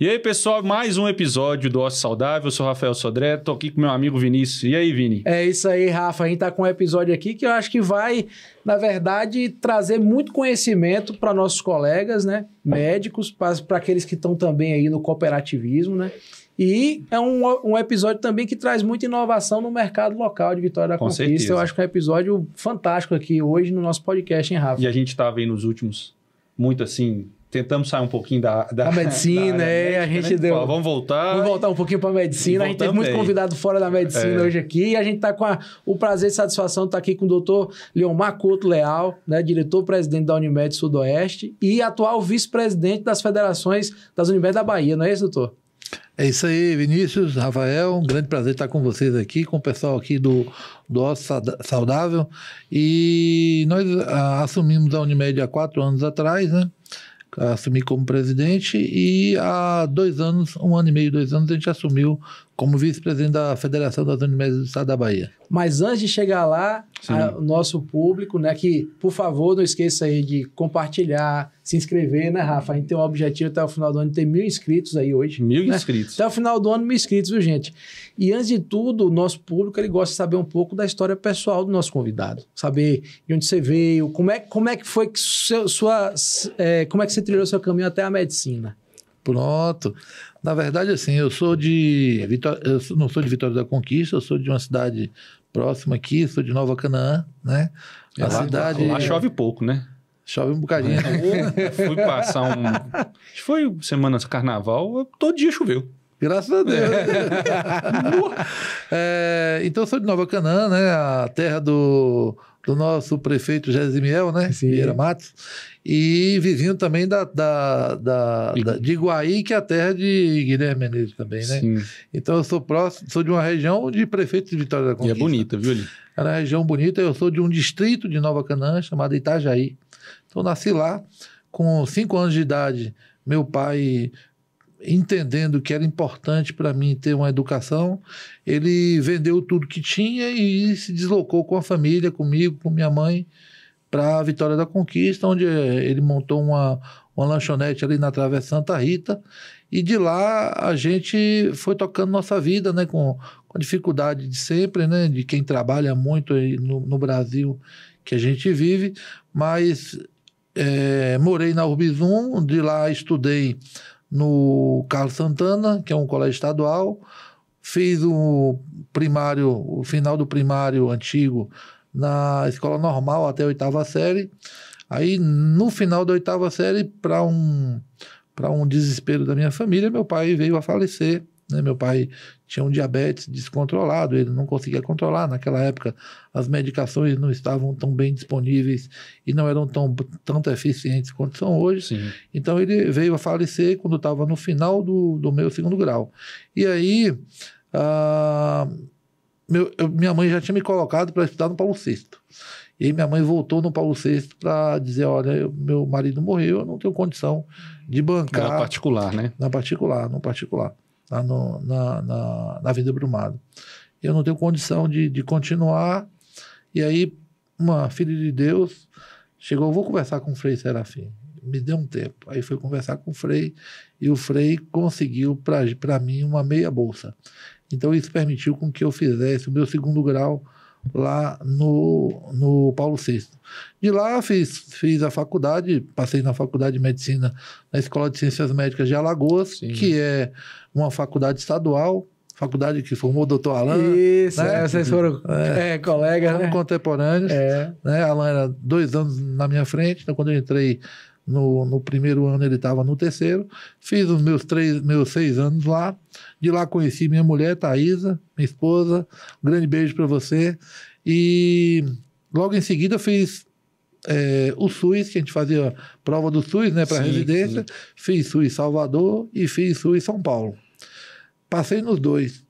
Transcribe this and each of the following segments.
E aí, pessoal, mais um episódio do Ócio Saudável. Eu sou o Rafael Sodré, tô aqui com meu amigo Vinícius. E aí, Vini? É isso aí, Rafa. A gente tá com um episódio aqui que eu acho que vai, na verdade, trazer muito conhecimento para nossos colegas, né? Médicos, para aqueles que estão também aí no cooperativismo, né? E é um episódio também que traz muita inovação no mercado local de Vitória da Conquista. Certeza. Eu acho que é um episódio fantástico aqui hoje no nosso podcast, hein, Rafa? E a gente tava aí nos últimos, muito assim... Tentamos sair um pouquinho da medicina, da médica, a gente né? deu. Pô, vamos voltar um pouquinho para a medicina. A gente teve muito convidado fora da medicina hoje aqui. E a gente está com o prazer e satisfação de estar aqui com o doutor Leomar Couto Leal, né, diretor-presidente da Unimed Sudoeste e atual vice-presidente das federações das Unimed da Bahia. Não é isso, doutor? É isso aí, Vinícius, Rafael, um grande prazer estar com vocês aqui, com o pessoal aqui do Ócio Saudável. E nós assumimos a Unimed há 4 anos atrás, né? Assumi como presidente e há 2 anos, 1 ano e meio, 2 anos, a gente assumiu como vice-presidente da Federação das Unimed do Estado da Bahia. Mas antes de chegar lá, o nosso público, né, que, por favor, não esqueça aí de compartilhar, se inscrever, né, Rafa? A gente tem um objetivo até o final do ano de ter 1.000 inscritos aí hoje. 1.000 né? inscritos. Até o final do ano, 1.000 inscritos, viu, gente? E antes de tudo, o nosso público, ele gosta de saber um pouco da história pessoal do nosso convidado. Saber de onde você veio, como é que foi que como é que você trilhou seu caminho até a medicina? Pronto. Na verdade, assim, eu não sou de Vitória da Conquista, eu sou de uma cidade próxima aqui, sou de Nova Canaã, né? Lá chove pouco, né? Chove um bocadinho. Fui passar acho que foi semana de carnaval, todo dia choveu. Graças a Deus. Então, eu sou de Nova Canaã, né? A terra do nosso prefeito Gesimiel, né? Vieira Matos. E vizinho também de Iguaí, que é a terra de Guilherme Menezes também, né? Sim. Então, eu sou de uma região de prefeitos de Vitória da Conquista. E é bonita, viu, ali? É uma região bonita. Eu sou de um distrito de Nova Canaã, chamado Itajaí. Então, nasci lá. Com 5 anos de idade, meu pai... entendendo que era importante para mim ter uma educação, ele vendeu tudo que tinha e se deslocou com a família, comigo, com minha mãe, para a Vitória da Conquista, onde ele montou uma lanchonete ali na Travessa Santa Rita, e de lá a gente foi tocando nossa vida, né, com a dificuldade de sempre, né, de quem trabalha muito aí no Brasil que a gente vive, mas morei na Urbizum, de lá estudei no Carlos Santana, que é um colégio estadual, fiz o final do primário antigo na escola normal até a 8ª série. Aí, no final da 8ª série, para um desespero da minha família, meu pai veio a falecer. Né? Meu pai tinha um diabetes descontrolado, ele não conseguia controlar. Naquela época, as medicações não estavam tão bem disponíveis e não eram tanto eficientes quanto são hoje. Sim. Então, ele veio a falecer quando estava no final do meu 2º grau. E aí, minha mãe já tinha me colocado para estudar no Paulo VI. E aí minha mãe voltou no Paulo VI para dizer, olha, meu marido morreu, eu não tenho condição de bancar... Na particular, né? No particular. Lá na Vida Brumado. Eu não tenho condição de continuar. E aí, uma filha de Deus chegou, vou conversar com o Frei Serafim. Me deu um tempo. Aí fui conversar com o Frei, e o Frei conseguiu para mim uma meia bolsa. Então, isso permitiu com que eu fizesse o meu 2º grau lá no Paulo VI. De lá fiz a faculdade, passei na faculdade de medicina na Escola de Ciências Médicas de Alagoas, Sim. que é uma faculdade estadual, faculdade que formou o doutor Alan. Isso, né? Vocês foram colegas, né? Contemporâneos. Né? Alan era 2 anos na minha frente, então quando eu entrei no 1º ano, ele estava no 3º. Fiz os meus 6 anos lá. De lá conheci minha mulher, Thaisa, minha esposa. Um grande beijo para você. E logo em seguida fiz o SUS, que a gente fazia prova do SUS, né, para residência. Sim. Fiz SUS Salvador e fiz SUS São Paulo. Passei nos 2.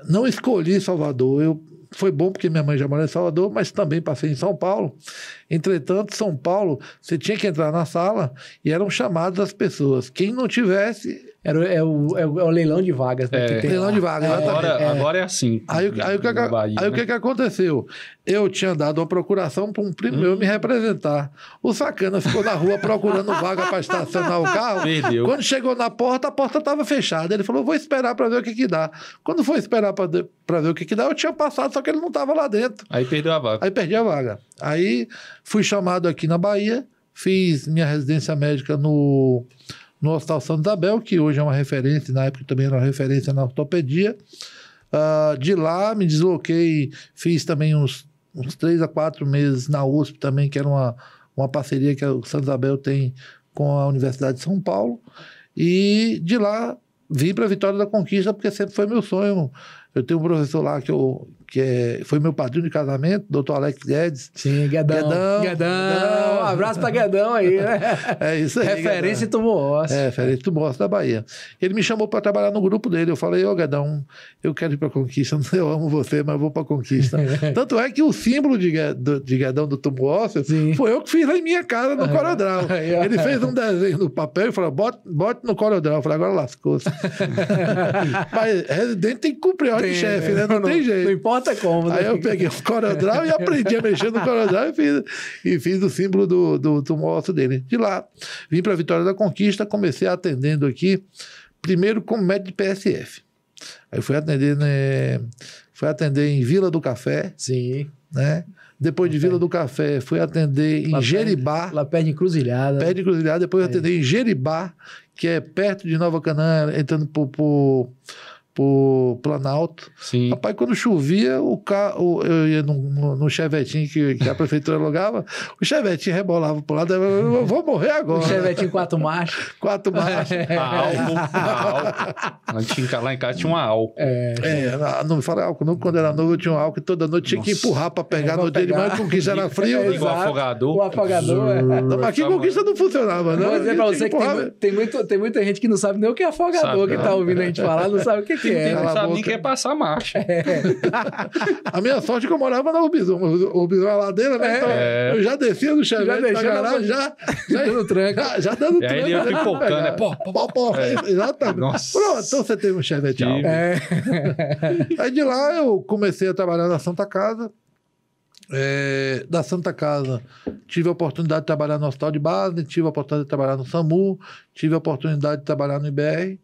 Não escolhi Salvador. Foi bom porque minha mãe já mora em Salvador, mas também passei em São Paulo. Entretanto, São Paulo, você tinha que entrar na sala e eram chamadas as pessoas. Quem não tivesse É o leilão de vagas, né? Que tem leilão lá. de vagas, Agora é assim. Aí o que aconteceu? Eu tinha dado uma procuração para um primo meu me representar. O sacana ficou na rua procurando vaga para estacionar o carro. Perdeu. Quando chegou na porta, a porta estava fechada. Ele falou, vou esperar para ver o que dá. Quando foi esperar para ver o que dá, eu tinha passado, só que ele não estava lá dentro. Aí perdeu a vaga. Aí perdi a vaga. Aí fui chamado aqui na Bahia, fiz minha residência médica no Hospital Santa Isabel, que hoje é uma referência, na época também era uma referência na ortopedia. De lá me desloquei, fiz também uns 3 a 4 meses na USP também, que era uma parceria que o Santa Isabel tem com a Universidade de São Paulo. E de lá vim para a Vitória da Conquista, porque sempre foi meu sonho. Eu tenho um professor lá foi meu padrinho de casamento, doutor Alex Guedes. Sim, Guedão. Um abraço para Guedão aí, né? É isso aí. Referência em tumor ósseo. Referência em tumor ósseo da Bahia. Ele me chamou para trabalhar no grupo dele. Eu falei, Guedão, eu quero ir para a Conquista. Eu amo você, mas eu vou para a Conquista. Tanto é que o símbolo de Guedão do tumor ósseo foi eu que fiz lá em minha casa no CorelDRAW. Ele fez um desenho no papel e falou, bote no CorelDRAW. Eu falei, agora lascou-se. Mas residente tem que cumprir a ordem de chefe, né? Não tem jeito. Não importa como. Aí eu peguei o CorelDRAW e aprendi a mexer no CorelDRAW e fiz o símbolo do tumor ósseo dele. De lá, vim para a Vitória da Conquista, comecei atendendo aqui, primeiro como médico de PSF. Aí fui atender em Vila do Café. Sim. Né? Depois de Vila do Café, fui atender em Jeribá. Lá perto de Encruzilhada. Perto de Encruzilhada. Depois atender em Jeribá, que é perto de Nova Canaã, entrando por Planalto. Sim. Rapaz, quando chovia, eu ia no chevetinho que a prefeitura alugava, o chevetinho rebolava pro lado, eu vou morrer agora. O chevetinho 4 marchas. 4 marchas. Álcool. Lá em casa tinha um álcool. Não me fala álcool, não. Quando era novo, eu tinha um álcool e toda noite tinha que empurrar pra pegar no dia de manhã, porque já era frio. Igual afogador. O afogador. Mas aqui Conquista não funcionava, não. Vou dizer pra você que tem muita gente que não sabe nem o que é afogador, que tá ouvindo a gente falar, não sabe o que é. Não sabe nem quer passar marcha. A minha sorte é que eu morava na Urbizão. O Urbizão é a ladeira, né? Então eu já descia do chevette da garagem, já dando tranco. Já dando tranco. Aí ele ia pipocando, né? Pó. Exatamente. Nossa. Pronto, então você teve um chevette alto. Aí de lá eu comecei a trabalhar na Santa Casa. Da Santa Casa tive a oportunidade de trabalhar no Hospital de Base, tive a oportunidade de trabalhar no SAMU, tive a oportunidade de trabalhar no IBR.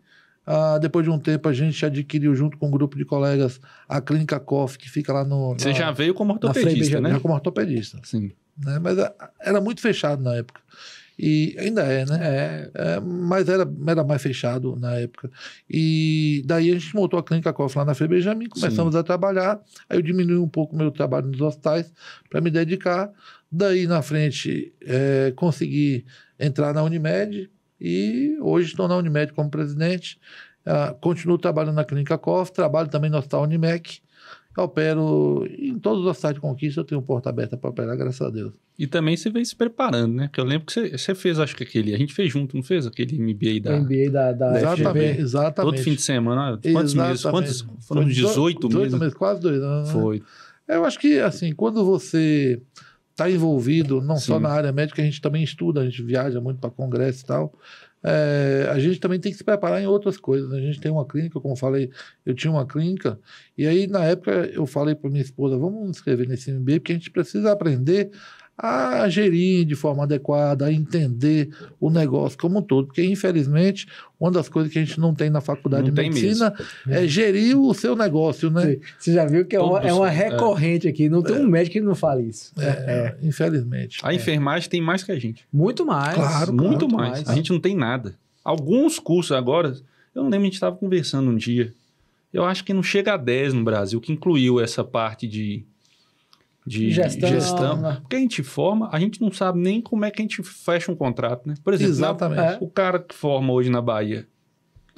Depois de um tempo, a gente adquiriu, junto com um grupo de colegas, a Clínica COF, que fica lá no... Você já veio como ortopedista, né? Já como ortopedista. Sim. Né? Mas era muito fechado na época. E ainda é, né? Mas era mais fechado na época. E daí a gente montou a Clínica COF lá na Frei Benjamin, começamos a trabalhar. Aí eu diminui um pouco o meu trabalho nos hospitais para me dedicar. Daí, na frente, consegui entrar na Unimed. E hoje estou na Unimed como presidente, continuo trabalhando na Clínica COF, trabalho também no Hospital Unimec, opero em todos os hospitais de Conquista, eu tenho porta aberta para operar, graças a Deus. E também você veio se preparando, né? Porque eu lembro que você fez, acho que a gente fez junto, não fez? Aquele MBA da exatamente, exatamente. Todo fim de semana, quantos meses? Foram 18 meses? Quase 2 anos. Foi. Eu acho que, assim, quando você está envolvido, não só na área médica, a gente também estuda, a gente viaja muito para congresso e tal, a gente também tem que se preparar em outras coisas. A gente tem uma clínica, como eu falei, eu tinha uma clínica, e aí na época eu falei para minha esposa, vamos nos inscrever nesse MBA, porque a gente precisa aprender a gerir de forma adequada, a entender o negócio como um todo, porque infelizmente uma das coisas que a gente não tem na faculdade de medicina é gerir o seu negócio, né? Você já viu que é uma recorrente aqui, não tem um médico que não fale isso. Infelizmente. A enfermagem tem mais que a gente. Muito mais. Claro, muito mais. A gente não tem nada. Alguns cursos agora, eu não lembro, a gente estava conversando um dia, eu acho que não chega a 10 no Brasil, que incluiu essa parte de gestão. Porque a gente forma, a gente não sabe nem como é que a gente fecha um contrato, né? Por exemplo, o cara que forma hoje na Bahia,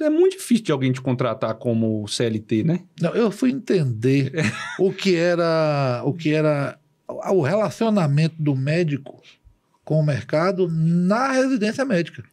é muito difícil de alguém te contratar como CLT, né? Não, eu fui entender o que era o relacionamento do médico com o mercado na residência médica.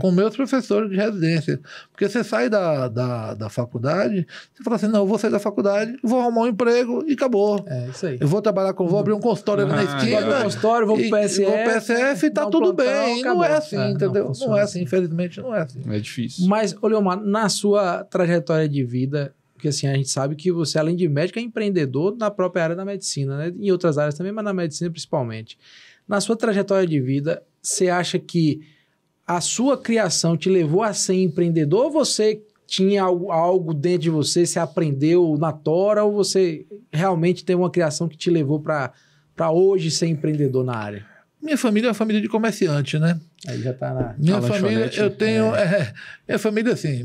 com meus professores de residência. Porque você sai da faculdade, você fala assim, não, eu vou sair da faculdade, vou arrumar um emprego e acabou. É isso aí. Eu vou trabalhar vou abrir um consultório na esquina. Vou abrir um consultório, vou pro PSF. Vou pro PSF e tá tudo bem. E não é assim, entendeu? Não é assim, infelizmente não é assim. É difícil. Mas, Leomar, na sua trajetória de vida, porque assim, a gente sabe que você, além de médico, é empreendedor na própria área da medicina, né? Em outras áreas também, mas na medicina principalmente. Na sua trajetória de vida, você acha que a sua criação te levou a ser empreendedor ou você tinha algo dentro de você, você aprendeu na tora ou você realmente teve uma criação que te levou para hoje ser empreendedor na área? Minha família é uma família de comerciante, né? Aí já tá na... Minha família, eu tenho... minha família, assim,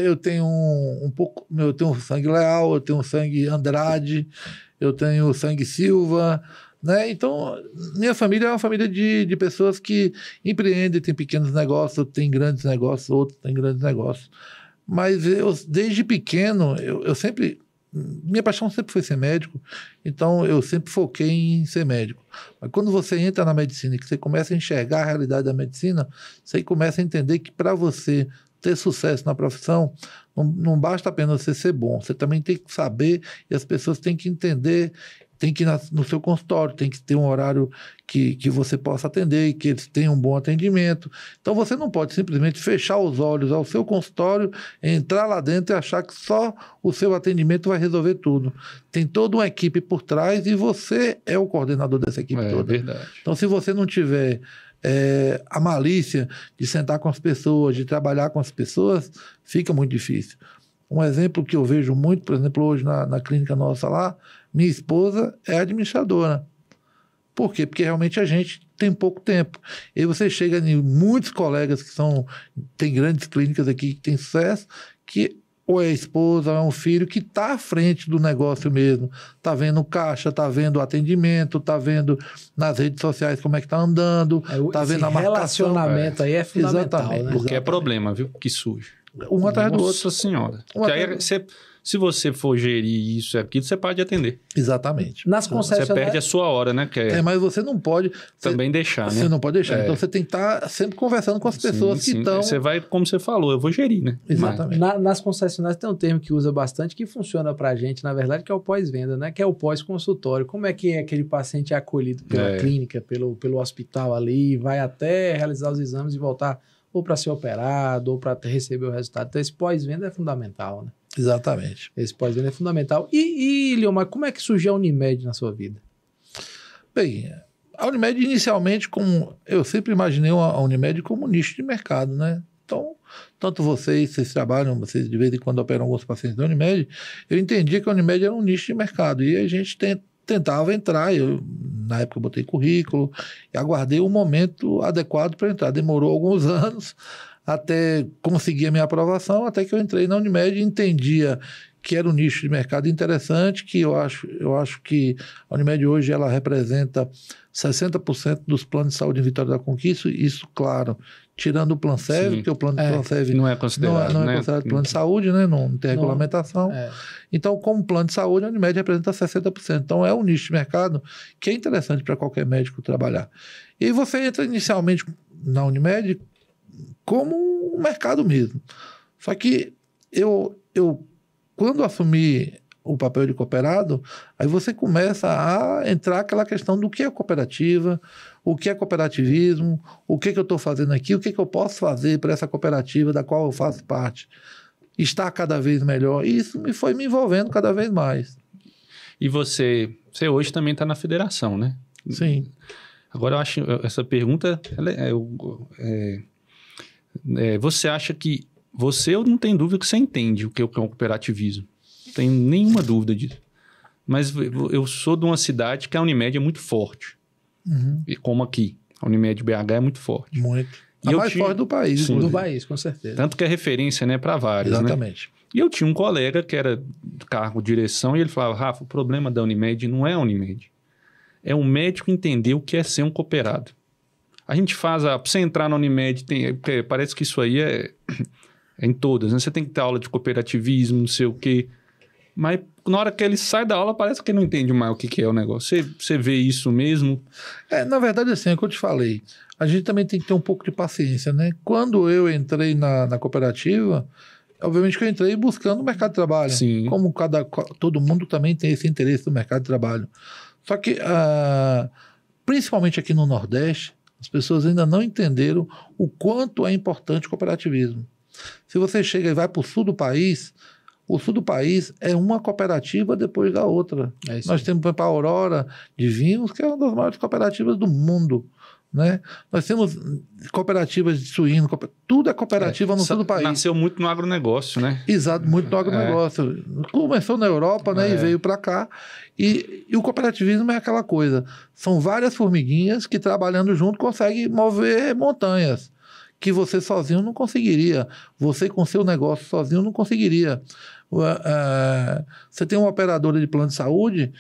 eu tenho um pouco... Eu tenho sangue Leal, eu tenho sangue Andrade, eu tenho sangue Silva... Né? Então, minha família é uma família de pessoas que empreendem, tem pequenos negócios, tem grandes negócios, outros têm grandes negócios. Mas eu, desde pequeno, eu sempre... Minha paixão sempre foi ser médico, então eu sempre foquei em ser médico. Mas quando você entra na medicina e que você começa a enxergar a realidade da medicina, você começa a entender que para você ter sucesso na profissão, não basta apenas você ser bom, você também tem que saber e as pessoas têm que entender. Tem que ir no seu consultório, tem que ter um horário que você possa atender e que eles tenham um bom atendimento. Então, você não pode simplesmente fechar os olhos ao seu consultório, entrar lá dentro e achar que só o seu atendimento vai resolver tudo. Tem toda uma equipe por trás e você é o coordenador dessa equipe toda. É verdade. Então, se você não tiver a malícia de sentar com as pessoas, de trabalhar com as pessoas, fica muito difícil. Um exemplo que eu vejo muito, por exemplo, hoje na clínica nossa lá, minha esposa é administradora. Por quê? Porque realmente a gente tem pouco tempo. E aí você chega em muitos colegas que tem grandes clínicas aqui que têm sucesso, que ou é a esposa, ou é um filho que está à frente do negócio mesmo. Está vendo o caixa, está vendo o atendimento, está vendo nas redes sociais como é que está andando, está vendo a marcação. Relacionamento aí é fundamental. Exatamente, né? Porque é problema, viu? Que surge. Um atrás do outro. Nossa Senhora. Que aí se você for gerir isso e aquilo, você pode atender. Exatamente. Nas concessionárias... Você perde a sua hora, né? Mas você não pode... Também deixar, né? Você não pode deixar. Então, você tem que estar sempre conversando com as pessoas que estão... Você vai, como você falou, eu vou gerir, né? Exatamente. Nas concessionárias tem um termo que usa bastante, que funciona pra gente, na verdade, que é o pós-venda, né? Que é o pós-consultório. Como é que aquele paciente é acolhido pela clínica, pelo hospital ali, vai até realizar os exames e voltar ou para ser operado, ou para receber o resultado. Então, esse pós-venda é fundamental, né? Exatamente. Esse pós-venda é fundamental. E Leomar, como é que surgiu a Unimed na sua vida? Bem, a Unimed inicialmente, eu sempre imaginei a Unimed como um nicho de mercado, né? Então, tanto vocês trabalham, vocês de vez em quando operam alguns pacientes da Unimed, eu entendia que a Unimed era um nicho de mercado. E a gente tentava entrar, na época eu botei currículo e aguardei o momento adequado para entrar. Demorou alguns anos até conseguir a minha aprovação, até que eu entrei na Unimed e entendia que era um nicho de mercado interessante, que eu acho que a Unimed hoje ela representa 60% dos planos de saúde em Vitória da Conquista, isso, claro, tirando o Plansev, porque o plano de Plansev não é considerado, não é considerado plano de saúde, né? Não tem regulamentação. Então, como plano de saúde, a Unimed representa 60%. Então, é um nicho de mercado que é interessante para qualquer médico trabalhar. E você entra inicialmente na Unimed como um mercado mesmo. Só que eu quando assumi o papel de cooperado, aí você começa a entrar aquela questão do que é cooperativa, o que é cooperativismo, o que eu estou fazendo aqui, o que eu posso fazer para essa cooperativa da qual eu faço parte estar cada vez melhor. E isso foi me envolvendo cada vez mais. E você hoje também está na federação, né? Sim. Agora, eu acho essa pergunta... você acha que... eu não tenho dúvida que você entende o que é o cooperativismo. Não tenho nenhuma dúvida disso. Mas eu sou de uma cidade que a Unimed é muito forte. E como aqui. A Unimed BH é muito forte. Muito. A mais forte do país. Sim, do país, com certeza. Tanto que é referência, né, para vários. Exatamente. Né? E eu tinha um colega que era de cargo de direção e ele falava, Rafa, o problema da Unimed não é a Unimed. É o médico entender o que é ser um cooperado. A gente faz... Para você entrar na Unimed, parece que isso aí é em todas. Né? Você tem que ter aula de cooperativismo, não sei o quê. Mas na hora que ele sai da aula, parece que ele não entende mais o que é o negócio. Você vê isso mesmo? Na verdade, assim, é o que eu te falei. A gente também tem que ter um pouco de paciência, né? Quando eu entrei na cooperativa, obviamente que eu entrei buscando o mercado de trabalho. Sim. Como todo mundo também tem esse interesse no mercado de trabalho. Só que, principalmente aqui no Nordeste, as pessoas ainda não entenderam o quanto é importante o cooperativismo. Se você chega e vai para o sul do país, o sul do país é uma cooperativa depois da outra. Nós temos, por exemplo, a Aurora de Vinhos, que é uma das maiores cooperativas do mundo. Né? Nós temos cooperativas de suíno, tudo é cooperativa no sul do país. Nasceu muito no agronegócio, né? Exato, muito no agronegócio. Começou na Europa, né, e veio para cá. E o cooperativismo é aquela coisa. São várias formiguinhas que, trabalhando junto, conseguem mover montanhas que você sozinho não conseguiria. Você com seu negócio sozinho não conseguiria. Você tem uma operadora de plano de saúde,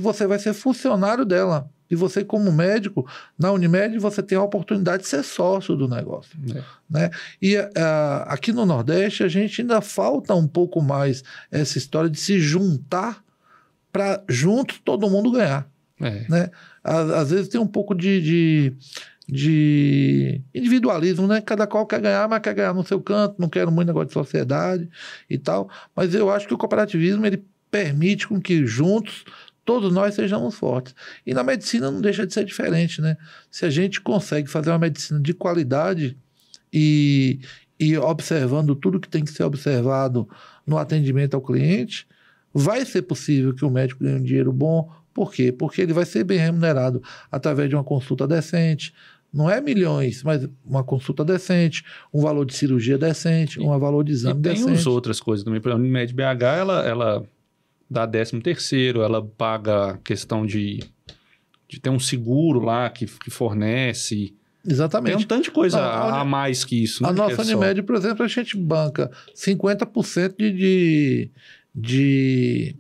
você vai ser funcionário dela. E você, como médico, na Unimed, você tem a oportunidade de ser sócio do negócio. Né? E aqui no Nordeste, a gente ainda falta um pouco mais essa história de se juntar para juntos todo mundo ganhar. Né? Às vezes tem um pouco de individualismo, né? Cada qual quer ganhar, mas quer ganhar no seu canto, não quer muito negócio de sociedade e tal. Mas eu acho que o cooperativismo ele permite com que juntos todos nós sejamos fortes. E na medicina não deixa de ser diferente, né? Se a gente consegue fazer uma medicina de qualidade e observando tudo que tem que ser observado no atendimento ao cliente, vai ser possível que o médico ganhe um dinheiro bom. Por quê? Porque ele vai ser bem remunerado através de uma consulta decente. Não é milhões, mas uma consulta decente, um valor de cirurgia decente, um valor de exame decente. Tem outras coisas também. Por exemplo, a Unimed BH, ela dá 13º, ela paga a questão de ter um seguro lá que fornece. Exatamente. Tem um tanto de coisa a mais que isso. A nossa Unimed, por exemplo, a gente banca 50% de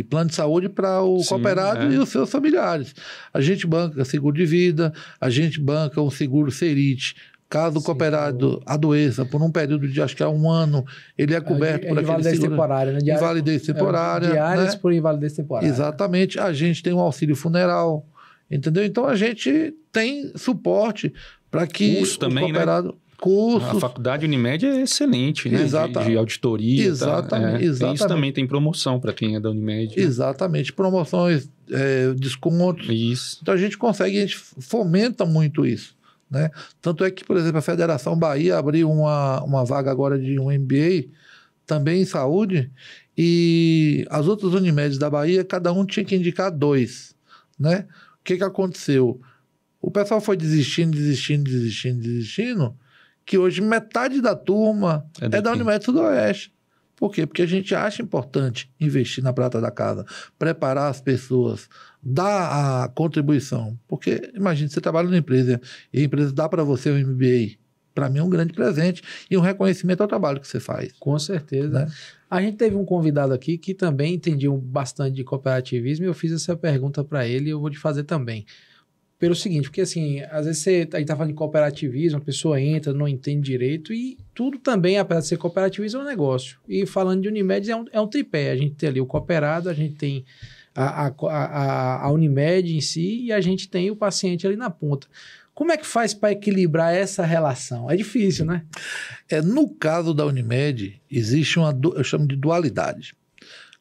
plano de saúde para o cooperado e os seus familiares. A gente banca seguro de vida, a gente banca um seguro Serite. Caso o cooperado adoeça por um período de, acho que é 1 ano, ele é coberto por aquele seguro. Temporária, né? Invalidez temporária. Diárias, né? Por invalidez temporária. Exatamente. A gente tem um auxílio funeral, entendeu? Então, a gente tem suporte para que curso também, cooperado... Né? Cursos. A faculdade Unimed é excelente, né? De auditoria. Exatamente. Isso também tem promoção para quem é da Unimed. Né? Exatamente. Promoções, descontos. Isso. Então, a gente fomenta muito isso. Né? Tanto é que, por exemplo, a Federação Bahia abriu uma vaga agora de um MBA, também em saúde, e as outras Unimedes da Bahia, cada um tinha que indicar 2. Né? O que aconteceu? O pessoal foi desistindo, que hoje metade da turma é da Unimed Sudoeste. Por quê? Porque a gente acha importante investir na prata da casa, preparar as pessoas, dar a contribuição. Porque, imagine, você trabalha numa empresa e a empresa dá para você um MBA. Para mim é um grande presente e um reconhecimento ao trabalho que você faz. Com certeza. Né? A gente teve um convidado aqui que também entendia bastante de cooperativismo e eu fiz essa pergunta para ele e eu vou te fazer também. Pelo seguinte, porque assim, às vezes a gente tá falando de cooperativismo, a pessoa entra, não entende direito e tudo também, apesar de ser cooperativismo, é um negócio. E falando de Unimed, é um tripé. A gente tem ali o cooperado, a gente tem a Unimed em si e a gente tem o paciente ali na ponta. Como é que faz para equilibrar essa relação? É difícil, né? No caso da Unimed, existe eu chamo de dualidade.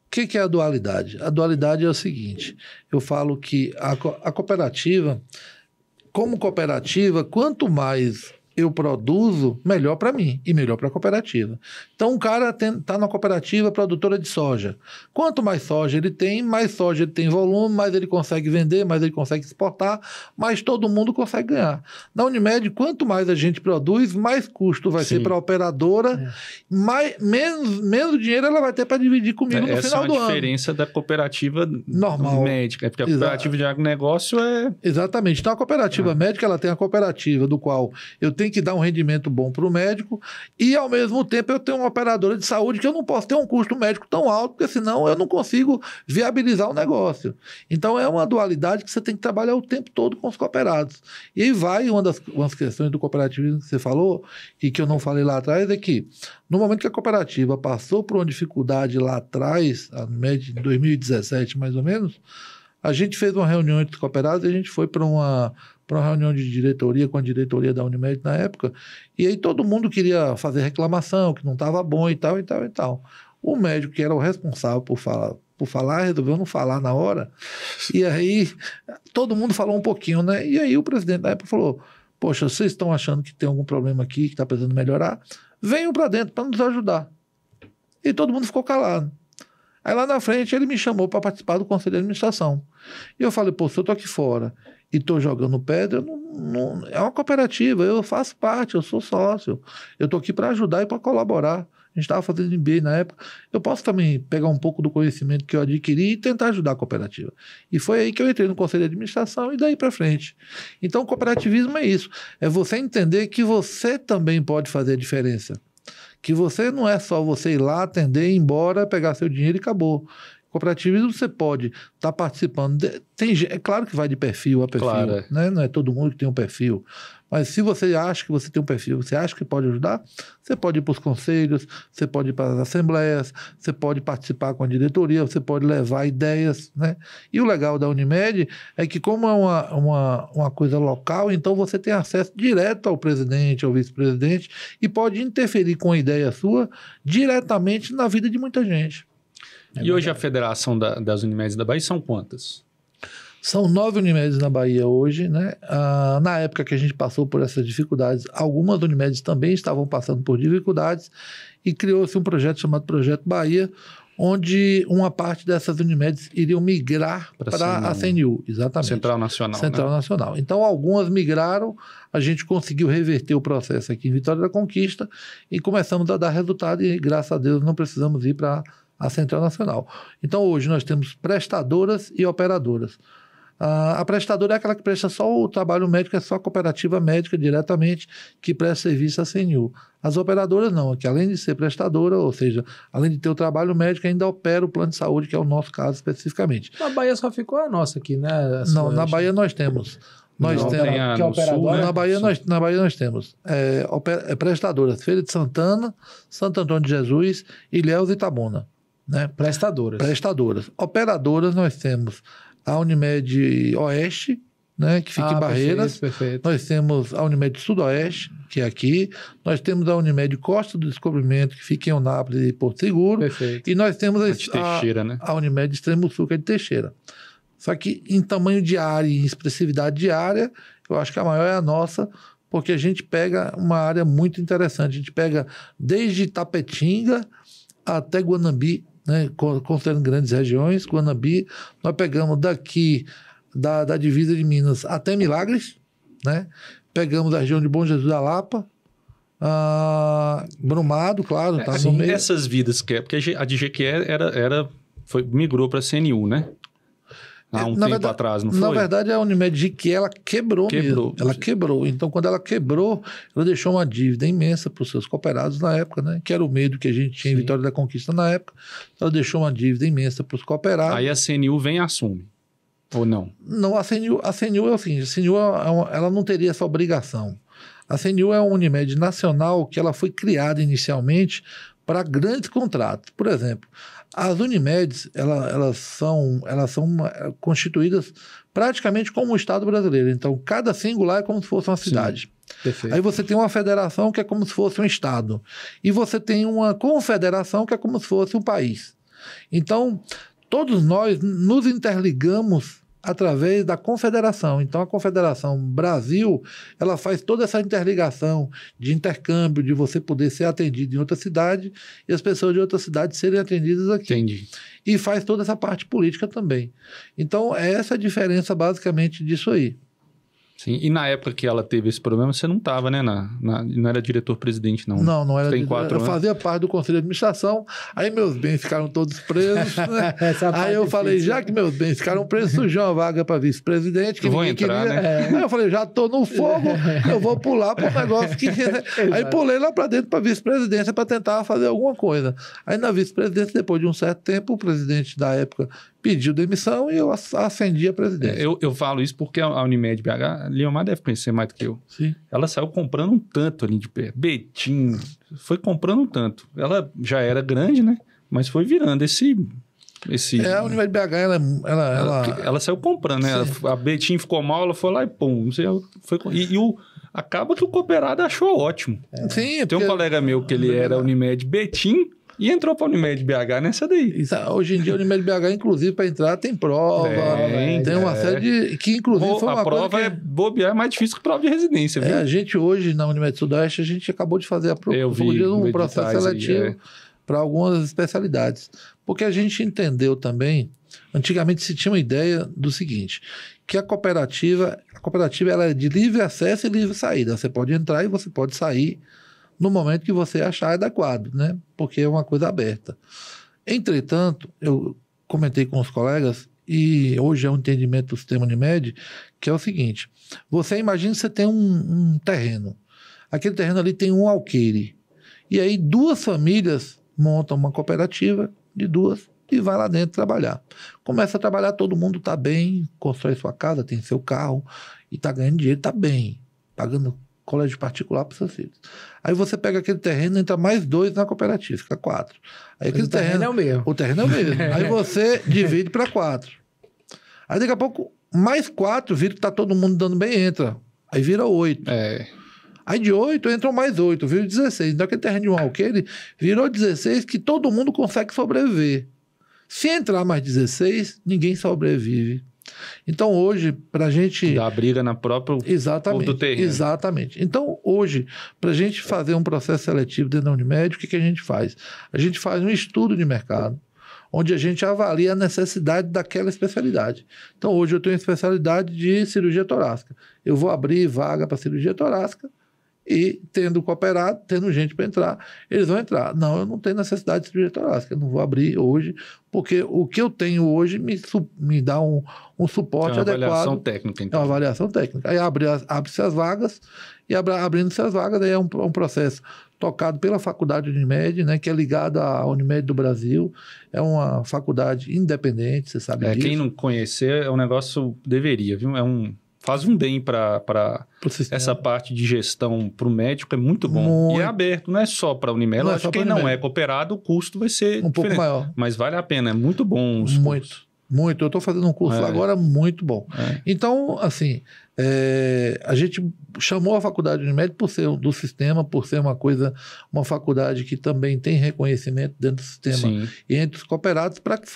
O que é a dualidade? A dualidade é o seguinte, eu falo que a cooperativa, como cooperativa, quanto mais eu produzo, melhor para mim e melhor para a cooperativa. Então, um cara está na cooperativa produtora de soja. Quanto mais soja ele tem, mais soja ele tem volume, mais ele consegue vender, mais ele consegue exportar, mais todo mundo consegue ganhar. Na Unimed, quanto mais a gente produz, mais custo vai ser para a operadora, menos dinheiro ela vai ter para dividir comigo no final do ano. Essa é a diferença da cooperativa normal médica, porque a cooperativa de agronegócio é... Exatamente. Então, a cooperativa médica, ela tem a cooperativa do qual eu tenho tem que dar um rendimento bom para o médico e, ao mesmo tempo, eu tenho uma operadora de saúde que eu não posso ter um custo médico tão alto, porque senão eu não consigo viabilizar o negócio. Então, é uma dualidade que você tem que trabalhar o tempo todo com os cooperados. E aí vai umas questões do cooperativismo que você falou e que eu não falei lá atrás, é que no momento que a cooperativa passou por uma dificuldade lá atrás, em 2017 mais ou menos, a gente fez uma reunião entre os cooperados e a gente foi para uma reunião de diretoria com a diretoria da Unimed na época, e aí todo mundo queria fazer reclamação, que não estava bom e tal, e tal, e tal. O médico que era o responsável por falar, resolveu não falar na hora, e aí todo mundo falou um pouquinho, né? E aí o presidente da época falou, poxa, vocês estão achando que tem algum problema aqui, que está precisando melhorar? Venham para dentro para nos ajudar. E todo mundo ficou calado. Aí lá na frente ele me chamou para participar do conselho de administração. E eu falei, pô, se eu estou aqui fora e estou jogando pedra, é uma cooperativa, eu faço parte, eu sou sócio. Eu estou aqui para ajudar e para colaborar. A gente estava fazendo MBA na época. Eu posso também pegar um pouco do conhecimento que eu adquiri e tentar ajudar a cooperativa. E foi aí que eu entrei no conselho de administração e daí para frente. Então o cooperativismo é isso. É você entender que você também pode fazer a diferença. Que você não é só você ir lá, atender, ir embora, pegar seu dinheiro e acabou. Cooperativismo você pode estar participando. É claro que vai de perfil a perfil, claro, né? Não é todo mundo que tem um perfil. Mas se você acha que você tem um perfil, você acha que pode ajudar, você pode ir para os conselhos, você pode ir para as assembleias, você pode participar com a diretoria, você pode levar ideias, né? E o legal da Unimed é que, como é uma coisa local, então você tem acesso direto ao presidente, ao vice-presidente, e pode interferir com a ideia sua diretamente na vida de muita gente. E hoje a federação das Unimedes da Bahia são quantas? São 9 Unimedes na Bahia hoje, né? Na época que a gente passou por essas dificuldades, algumas Unimedes também estavam passando por dificuldades e criou-se um projeto chamado Projeto Bahia, onde uma parte dessas Unimedes iriam migrar para a CNU, exatamente. Central Nacional. Central Nacional. Então, algumas migraram, a gente conseguiu reverter o processo aqui em Vitória da Conquista e começamos a dar resultado e, graças a Deus, não precisamos ir para a Central Nacional. Então, hoje nós temos prestadoras e operadoras. A prestadora é aquela que presta só o trabalho médico, é só a cooperativa médica diretamente que presta serviço à CNU. As operadoras não, que além de ser prestadora, ou seja, além de ter o trabalho médico, ainda opera o plano de saúde, que é o nosso caso especificamente. Na Bahia só ficou a nossa aqui, né? Não, na Bahia nós temos. Nós não, temos tem a, que é operadora? Sul, na Bahia nós temos prestadoras, Feira de Santana, Santo Antônio de Jesus, Ilhéus e Itabuna. Né? Prestadoras. Operadoras nós temos a Unimed Oeste, né, que fica em Barreiras. Perfeito. Nós temos a Unimed Sudoeste, que é aqui. Nós temos a Unimed Costa do Descobrimento, que fica em Eunápolis e Porto Seguro. Perfeito. E nós temos Teixeira, né? a Unimed Extremo Sul, que é de Teixeira. Só que em tamanho de área e em expressividade de área, eu acho que a maior é a nossa, porque a gente pega uma área muito interessante. A gente pega desde Tapetinga até Guanambi, né, considerando grandes regiões. Guanambi, nós pegamos daqui da divisa de Minas até Milagres, né? Pegamos a região de Bom Jesus da Lapa, Brumado, claro, tá assim, no meio. Essas vidas que porque a de Jequié migrou para a CNU, né? Há um tempo atrás, não foi? Na verdade, a Unimed Jequié, ela quebrou mesmo. Ela quebrou. Então, quando ela quebrou, ela deixou uma dívida imensa para os seus cooperados na época, né? Que era o medo que a gente tinha em Vitória da Conquista na época. Ela deixou uma dívida imensa para os cooperados. Aí a CNU vem e assume. Ou não? Não, a CNU é o seguinte, a CNU ela não teria essa obrigação. A CNU é uma Unimed nacional que ela foi criada inicialmente para grandes contratos. Por exemplo, as Unimedes, elas são constituídas praticamente como o Estado brasileiro. Então, cada singular é como se fosse uma cidade. Perfeito. Aí você tem uma federação que é como se fosse um Estado. E você tem uma confederação que é como se fosse um país. Então, todos nós nos interligamos através da confederação. Então, a Confederação Brasil, ela faz toda essa interligação de intercâmbio, de você poder ser atendido em outra cidade e as pessoas de outra cidade serem atendidas aqui. Entendi. E faz toda essa parte política também. Então, essa é a diferença basicamente disso aí. Sim, e na época que ela teve esse problema, você não estava, né? Não era diretor-presidente, não. Não era. Tem 4 anos. Eu fazia parte do conselho de administração, aí meus bens ficaram todos presos, né? Aí eu falei, já que meus bens ficaram presos, surgiu uma vaga para vice-presidente, que vou ninguém entrar, queria. né? Aí eu falei, já tô no fogo, eu vou pular para um negócio que... Aí pulei lá para dentro para vice-presidência para tentar fazer alguma coisa. Aí na vice-presidência, depois de um certo tempo, o presidente da época pediu demissão e eu ascendi a presidência. Eu falo isso porque a Unimed BH, Liomar deve conhecer mais do que eu. Sim. Ela saiu comprando um tanto ali de perto. Betim, foi comprando um tanto. Ela já era grande, né? Mas foi virando esse A Unimed BH, ela saiu comprando, né? A Betim ficou mal, ela foi lá e pum. Não sei, acaba que o cooperado achou ótimo. Sim, Tem um colega meu que ele era Unimed Betim e entrou para a Unimed BH nessa daí. Hoje em dia a Unimed BH, inclusive, para entrar tem prova, tem uma série de... Que inclusive foi uma a prova coisa é bobear, é mais difícil que prova de residência, viu? A gente hoje, na Unimed Sudeste, a gente acabou de fazer um processo seletivo para algumas especialidades. Porque a gente entendeu também, antigamente se tinha uma ideia do seguinte, que a cooperativa ela é de livre acesso e livre saída. Você pode entrar e você pode sair no momento que você achar adequado, né? Porque é uma coisa aberta. Entretanto, eu comentei com os colegas, e hoje é um entendimento do sistema Unimed, que é o seguinte, você imagina que você tem um terreno, aquele terreno ali tem um alqueire, e aí 2 famílias montam uma cooperativa de 2 e vai lá dentro trabalhar. Começa a trabalhar, todo mundo está bem, constrói sua casa, tem seu carro, e está ganhando dinheiro, está bem, pagando colégio particular para seus filhos. Aí você pega aquele terreno, entra mais 2 na cooperativa, fica 4. Aí aquele terreno é o mesmo. O terreno é o mesmo. Aí você divide para 4. Aí daqui a pouco, mais 4, vira que está todo mundo dando bem, entra. Aí vira 8. Aí de 8 entram mais 8, vira 16. Então aquele terreno de um alqueire virou 16 que todo mundo consegue sobreviver. Se entrar mais 16, ninguém sobrevive. Então hoje, para a gente... Dá briga na própria... Exatamente. Do terreno. Exatamente. Então hoje, para a gente fazer um processo seletivo dentro da Unimed, o que a gente faz? A gente faz um estudo de mercado, onde a gente avalia a necessidade daquela especialidade. Então hoje eu tenho especialidade de cirurgia torácica. Eu vou abrir vaga para cirurgia torácica, e tendo cooperado, tendo gente para entrar, eles vão entrar. Não, eu não tenho necessidade de cirurgia torácica, eu não vou abrir hoje, porque o que eu tenho hoje me dá um suporte adequado. É uma avaliação técnica, então. É uma avaliação técnica. Aí abre-se as vagas, e abrindo-se as vagas, aí é um processo tocado pela Faculdade Unimed, né, que é ligada à Unimed do Brasil. É uma faculdade independente, você sabe disso. Quem não conhecer, é um negócio, deveria, viu? Faz um bem para essa parte de gestão para o médico, é muito bom. E é aberto, não é só para a Unimed. Eu acho que quem não é cooperado, o custo vai ser um pouco maior. Mas vale a pena, é muito bom os cursos. Muito. Eu estou fazendo um curso lá agora muito bom. Então, assim, a gente chamou a Faculdade Unimed por ser do sistema, por ser uma faculdade que também tem reconhecimento dentro do sistema. Sim. E entre os cooperados para que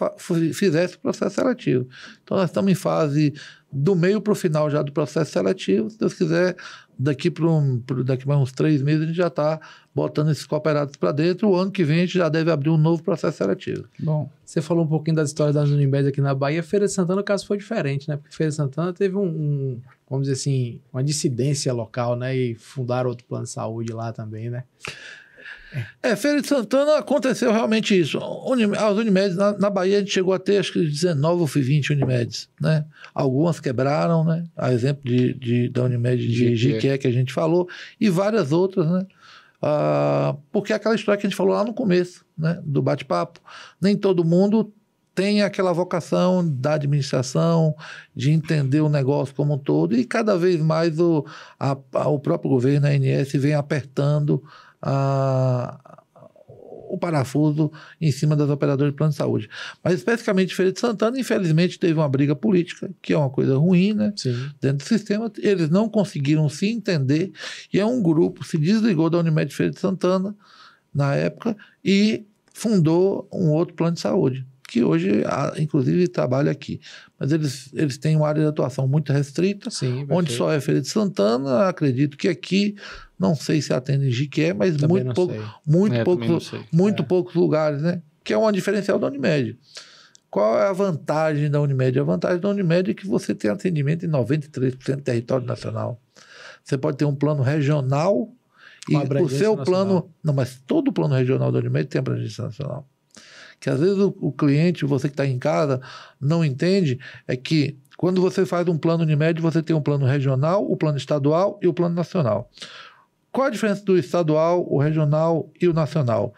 fizesse o processo seletivo. Então, nós estamos em fase do meio para o final já do processo seletivo. Se Deus quiser, daqui para uns 3 meses, a gente já está botando esses cooperados para dentro. O ano que vem, a gente já deve abrir um novo processo seletivo. Bom, você falou um pouquinho das histórias das Unimed aqui na Bahia. Feira de Santana, o caso foi diferente, né? Porque Feira de Santana teve vamos dizer assim, uma dissidência local, né? E fundaram outro plano de saúde lá também, né? Feira de Santana aconteceu realmente isso. As Unimedes, na Bahia, a gente chegou a ter acho que 19 ou 20 Unimedes, né? Algumas quebraram, né? A exemplo da Unimed de Jiquié que a gente falou, e várias outras, né? Porque é aquela história que a gente falou lá no começo, né? Do bate-papo. Nem todo mundo tem aquela vocação da administração, de entender o negócio como um todo, e cada vez mais o próprio governo, a ANS, vem apertando o parafuso em cima das operadoras de plano de saúde. Mas especificamente Feira de Santana, infelizmente, teve uma briga política, que é uma coisa ruim, né? Sim. Dentro do sistema. Eles não conseguiram se entender, e um grupo se desligou da Unimed Feira de Santana, na época, e fundou um outro plano de saúde, que hoje, inclusive, trabalha aqui. Mas eles têm uma área de atuação muito restrita, sim, onde só é Feira de Santana. Acredito que aqui, não sei se atende em Jiquié, mas muito poucos lugares, né? Que é uma diferencial da Unimed. Qual é a vantagem da Unimed? A vantagem da Unimed é que você tem atendimento em 93% do território nacional. Você pode ter um plano regional e o seu plano... Não, mas todo o plano regional da Unimed tem abrangência nacional. Que às vezes o cliente, você que está em casa, não entende, é que quando você faz um plano Unimed, você tem um plano regional, o plano estadual e o plano nacional. Qual a diferença do estadual, o regional e o nacional?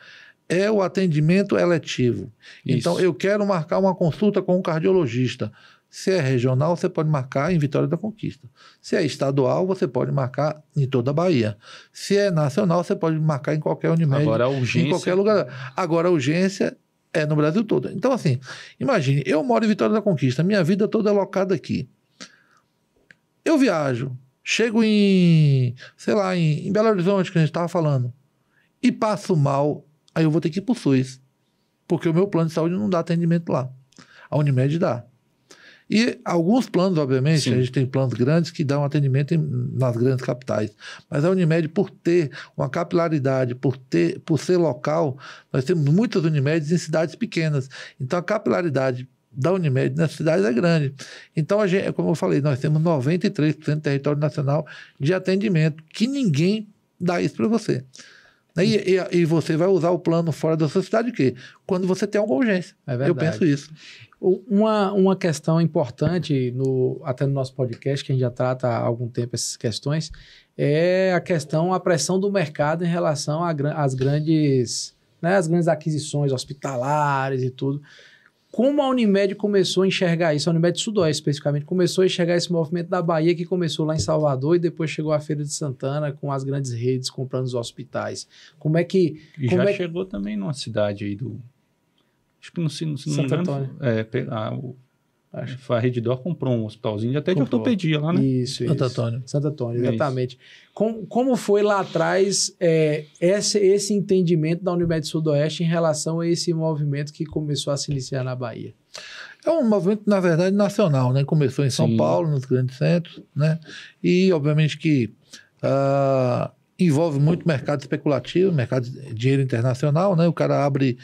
É o atendimento eletivo. Isso. Então, eu quero marcar uma consulta com um cardiologista. Se é regional, você pode marcar em Vitória da Conquista. Se é estadual, você pode marcar em toda a Bahia. Se é nacional, você pode marcar em qualquer Unimed, agora, a urgência... em qualquer lugar. Agora, a urgência é no Brasil todo. Então, assim, imagine, eu moro em Vitória da Conquista, minha vida toda é locada aqui. Eu viajo, chego em, sei lá, em Belo Horizonte, que a gente estava falando, e passo mal... Aí eu vou ter que ir para o SUS, porque o meu plano de saúde não dá atendimento lá. A Unimed dá. E alguns planos, obviamente, Sim. A gente tem planos grandes que dão atendimento nas grandes capitais. Mas a Unimed, por ter uma capilaridade, por ser local, nós temos muitas Unimedes em cidades pequenas. Então, a capilaridade da Unimed nas cidades é grande. Então, a gente, como eu falei, nós temos 93% do território nacional de atendimento, que ninguém dá isso para você. E você vai usar o plano fora da sua cidade o quê? Quando você tem alguma urgência. É verdade. Eu penso isso. Uma questão importante, até no nosso podcast, que a gente já trata há algum tempo essas questões, é a pressão do mercado em relação às grandes aquisições hospitalares e tudo. Como a Unimed começou a enxergar isso, a Unimed Sudoeste especificamente, começou a enxergar esse movimento da Bahia, que começou lá em Salvador e depois chegou à Feira de Santana com as grandes redes comprando os hospitais. Como é que... chegou também numa cidade aí do... Acho que não Santo Antônio. A Redditor comprou um hospitalzinho até de ortopedia lá, né? Isso. Santo Antônio, exatamente. Isso. Como foi lá atrás esse entendimento da Unimed Sudoeste em relação a esse movimento que começou a se iniciar na Bahia? É um movimento, na verdade, nacional, né? Começou em São Paulo, nos grandes centros, né? E, obviamente, que envolve muito mercado especulativo, mercado de dinheiro internacional, né? O cara abre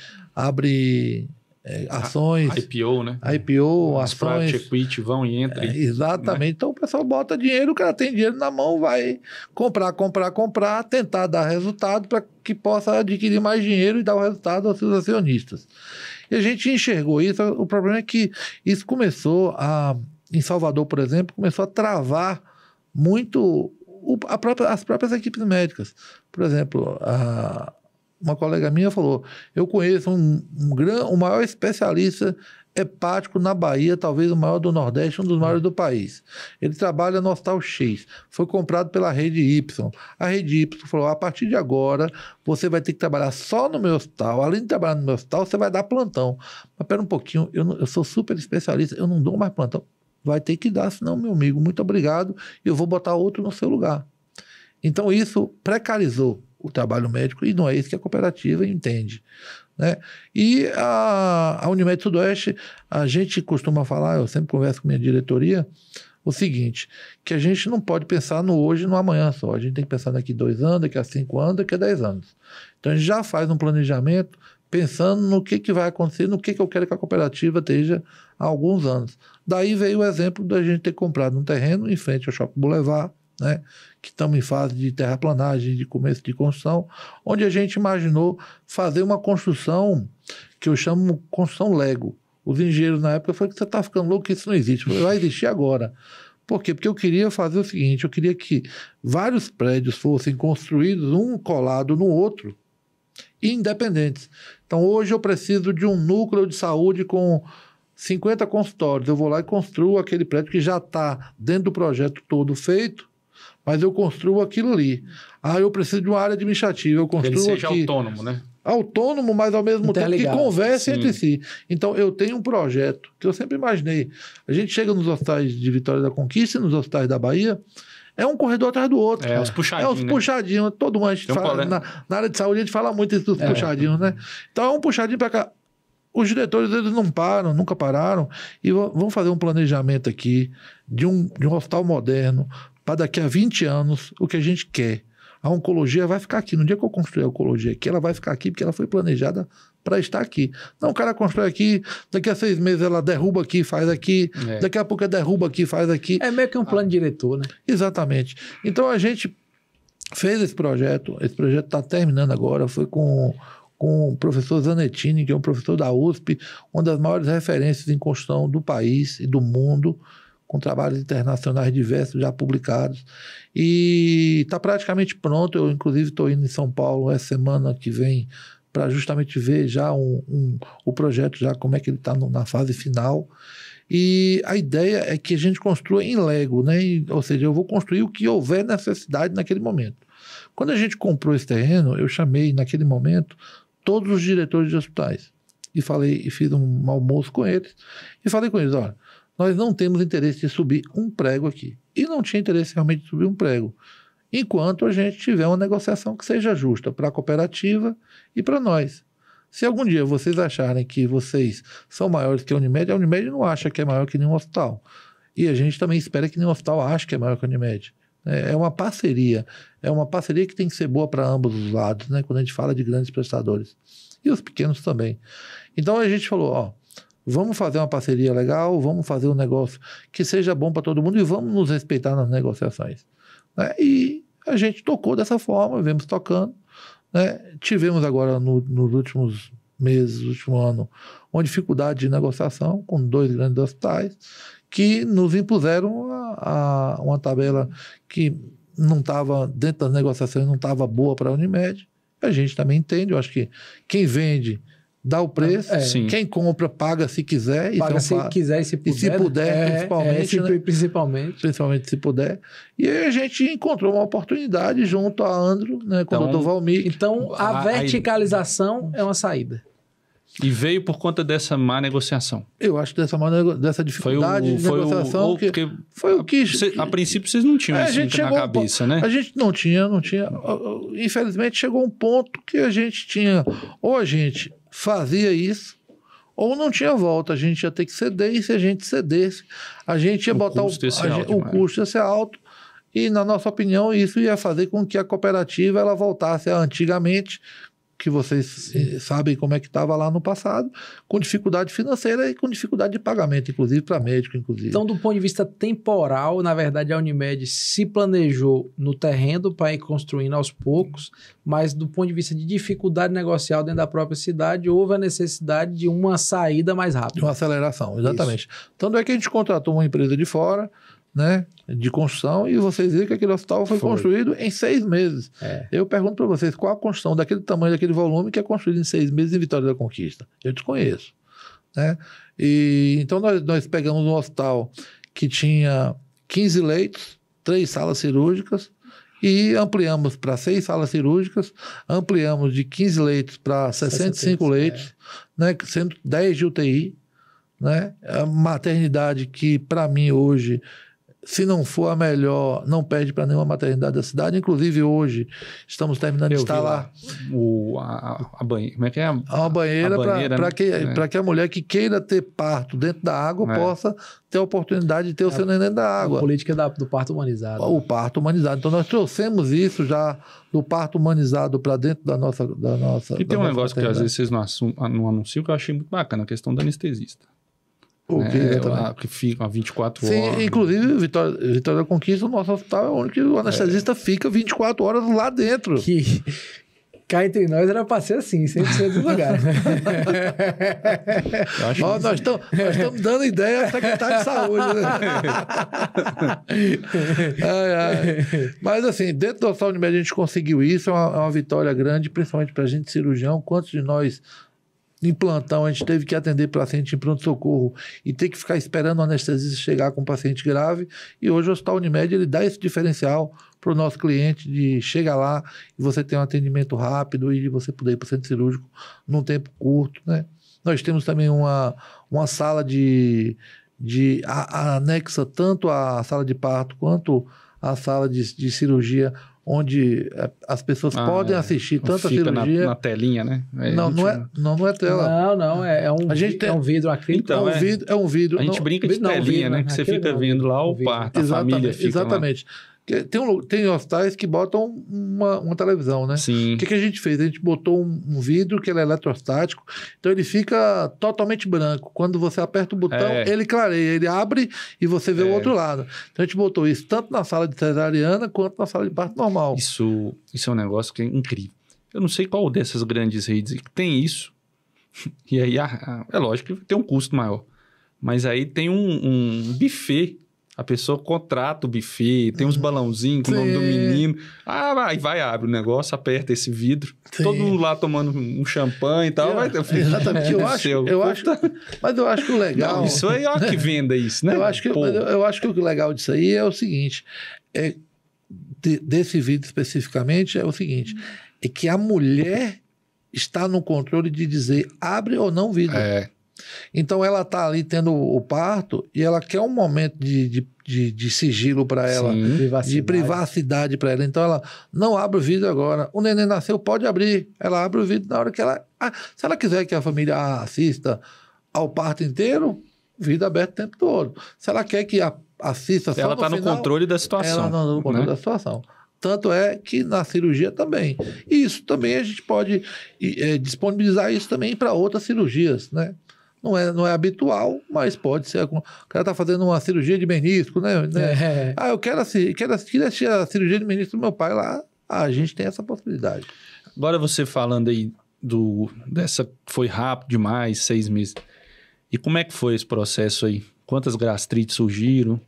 ações... IPO, né? IPO, as ações... Private equity vão e entram. Exatamente. Né? Então, o pessoal bota dinheiro, o cara tem dinheiro na mão, vai comprar, tentar dar resultado para que possa adquirir mais dinheiro e dar o resultado aos seus acionistas. E a gente enxergou isso. O problema é que isso começou em Salvador, por exemplo, começou a travar muito as próprias equipes médicas. Por exemplo, uma colega minha falou, eu conheço o maior especialista hepático na Bahia, talvez o maior do Nordeste, um dos maiores do país. Ele trabalha no Hospital X, foi comprado pela Rede Y. A Rede Y falou, a partir de agora, você vai ter que trabalhar só no meu hospital. Além de trabalhar no meu hospital, você vai dar plantão. Mas pera um pouquinho, eu sou super especialista, eu não dou mais plantão. Vai ter que dar, senão, meu amigo, muito obrigado, eu vou botar outro no seu lugar. Então, isso precarizou o trabalho médico, e não é isso que a cooperativa entende, né? E a Unimed Sudoeste, a gente costuma falar, eu sempre converso com minha diretoria, o seguinte, que a gente não pode pensar no hoje e no amanhã só, a gente tem que pensar daqui 2 anos, daqui a 5 anos, daqui a 10 anos. Então a gente já faz um planejamento pensando no que vai acontecer, no que eu quero que a cooperativa esteja há alguns anos. Daí veio o exemplo da gente ter comprado um terreno em frente ao Shopping Boulevard, né, que estamos em fase de terraplanagem, de começo de construção, onde a gente imaginou fazer uma construção que eu chamo construção Lego. Os engenheiros na época falaram que você está ficando louco, que isso não existe. Eu falei, vai existir agora. Por quê? Porque eu queria fazer o seguinte, eu queria que vários prédios fossem construídos um colado no outro, independentes. Então hoje eu preciso de um núcleo de saúde com 50 consultórios. Eu vou lá e construo aquele prédio que já está dentro do projeto todo feito, mas eu construo aquilo ali. Eu preciso de uma área administrativa, eu construo ele seja aqui. Autônomo, né? Autônomo, mas ao mesmo tempo que converse entre si. Então, eu tenho um projeto que eu sempre imaginei. A gente chega nos hospitais de Vitória da Conquista e nos hospitais da Bahia, é um corredor atrás do outro. Os puxadinhos, os puxadinhos. Todo mundo, a gente fala, na área de saúde, a gente fala muito isso dos puxadinhos, né? Então, é um puxadinho para cá. Os diretores, eles não param, nunca pararam, e vão fazer um planejamento aqui de um hospital moderno, para daqui a 20 anos, o que a gente quer. A oncologia vai ficar aqui. No dia que eu construir a oncologia aqui, ela vai ficar aqui porque ela foi planejada para estar aqui. Não, o cara constrói aqui, daqui a 6 meses ela derruba aqui, faz aqui, daqui a pouco ela derruba aqui, faz aqui. É meio que um plano diretor, né? Exatamente. Então a gente fez esse projeto está terminando agora, foi com o professor Zanettini, que é um professor da USP, uma das maiores referências em construção do país e do mundo, com trabalhos internacionais diversos já publicados. E está praticamente pronto. Eu, inclusive, estou indo em São Paulo essa semana que vem para justamente ver já o projeto, já como é que ele está na fase final. E a ideia é que a gente construa em Lego, né? Ou seja, eu vou construir o que houver necessidade naquele momento. Quando a gente comprou esse terreno, eu chamei, naquele momento, todos os diretores de hospitais. E falei, e fiz um almoço com eles, e falei com eles, olha, nós não temos interesse de subir um prego aqui. E não tinha interesse realmente de subir um prego, enquanto a gente tiver uma negociação que seja justa para a cooperativa e para nós. Se algum dia vocês acharem que vocês são maiores que a Unimed não acha que é maior que nenhum hospital. E a gente também espera que nenhum hospital ache que é maior que a Unimed. É uma parceria que tem que ser boa para ambos os lados, né? Quando a gente fala de grandes prestadores. E os pequenos também. Então a gente falou, ó, vamos fazer uma parceria legal, vamos fazer um negócio que seja bom para todo mundo e vamos nos respeitar nas negociações. Né? E a gente tocou dessa forma, vemos tocando. Né? Tivemos agora nos últimos meses, no último ano, uma dificuldade de negociação com 2 grandes hospitais que nos impuseram uma tabela que não estava, dentro das negociações, não estava boa para a Unimed. A gente também entende, eu acho que quem vende dá o preço, quem compra paga se quiser. Paga se quiser e se puder. E se puder, principalmente. Principalmente. Principalmente se puder. E aí a gente encontrou uma oportunidade junto a Andro, né, com o Dr. Valmir. Então, a verticalização é uma saída. E veio por conta dessa má negociação. Eu acho que dessa dificuldade de negociação foi o que... A princípio vocês não tinham isso na cabeça, né? A gente não tinha. Infelizmente chegou um ponto que a gente tinha... Ou a gente fazia isso, ou não tinha volta. A gente ia ter que ceder, e se a gente cedesse, a gente ia botar o custo ia ser alto. E, na nossa opinião, isso ia fazer com que a cooperativa ela voltasse a antigamente, que vocês sabem como é que estava lá no passado, com dificuldade financeira e com dificuldade de pagamento, inclusive para médico, inclusive. Então, do ponto de vista temporal, na verdade, a Unimed se planejou no terreno para ir construindo aos poucos, mas do ponto de vista de dificuldade negocial dentro da própria cidade, houve a necessidade de uma saída mais rápida. Uma aceleração, exatamente. Isso. Tanto é que a gente contratou uma empresa de fora, né, de construção, e vocês viram que aquele hospital foi construído em 6 meses. Eu pergunto para vocês, qual a construção daquele tamanho, daquele volume que é construído em 6 meses em Vitória da Conquista? Eu desconheço. Né? E, então nós pegamos um hospital que tinha 15 leitos, 3 salas cirúrgicas, e ampliamos para 6 salas cirúrgicas, ampliamos de 15 leitos para 65 leitos, né, sendo 10 de UTI. Né? A maternidade que, para mim, hoje... Se não for a melhor, não perde para nenhuma maternidade da cidade. Inclusive, hoje, estamos terminando de instalar a banheira. Como é que é? Uma banheira para que a mulher que queira ter parto dentro da água possa ter a oportunidade de ter o seu neném dentro da água. A política do parto humanizado. O parto humanizado. Então, nós trouxemos isso já do parto humanizado para dentro da nossa... E tem um negócio que às vezes vocês não anunciam que eu achei muito bacana, a questão do anestesista. Que fica 24 horas. Sim, inclusive, Vitória da Conquista, o nosso hospital é o único que o anestesista fica 24 horas lá dentro. Que cá entre nós era para ser assim, 100% do lugar. Nós estamos dando ideia ao secretário de saúde. Né? Mas assim, dentro do Hospital Unimed a gente conseguiu isso, é uma vitória grande, principalmente para a gente cirurgião. Quantos de nós... Em plantão, a gente teve que atender paciente em pronto-socorro e ter que ficar esperando o anestesista chegar com um paciente grave. E hoje o Hospital Unimed ele dá esse diferencial para o nosso cliente de chegar lá e você ter um atendimento rápido e você poder ir para o centro cirúrgico num tempo curto. Né? Nós temos também uma sala anexa tanto à sala de parto quanto à sala de cirurgia, onde as pessoas podem assistir tanto a cirurgia... na telinha, né? Não é tela. Não, é um vidro acrílico. Então, é um vidro. A gente brinca de telinha, né? Que você fica vendo lá o parto, a família fica exatamente. Tem hospitais que botam uma televisão, né? Sim. O que a gente fez? A gente botou um vidro que ele é eletrostático, então ele fica totalmente branco. Quando você aperta o botão, ele clareia, ele abre e você vê o outro lado. Então a gente botou isso tanto na sala de cesariana quanto na sala de parto normal. Isso é um negócio que é incrível. Eu não sei qual dessas grandes redes que tem isso. E aí, é lógico que tem um custo maior. Mas aí tem um buffet. A pessoa contrata o buffet, tem uns balãozinhos com o nome do menino. Vai, abre o negócio, aperta esse vidro. Sim. Todo mundo lá tomando um champanhe e tal. Exatamente. Mas eu acho que o legal... Não, isso aí, olha que venda isso, né? Eu acho que o legal disso aí é o seguinte, desse vídeo especificamente, é o seguinte, é que a mulher está no controle de dizer abre ou não o vidro. Então ela está ali tendo o parto e ela quer um momento de sigilo para ela, de privacidade para ela. Então ela não abre o vidro agora. O neném nasceu, pode abrir. Ela abre o vidro na hora que ela... se ela quiser que a família assista ao parto inteiro, vidro aberto o tempo todo. Se ela quer que assista só ela está no controle da situação. Ela está no controle da situação. Tanto é que na cirurgia também. E isso também a gente pode disponibilizar isso também para outras cirurgias, né? Não é habitual, mas pode ser. O cara está fazendo uma cirurgia de menisco, né? Eu quero assistir a cirurgia de menisco do meu pai lá. A gente tem essa possibilidade. Agora você falando aí dessa foi rápido demais, 6 meses. E como é que foi esse processo aí? Quantas gastrites surgiram?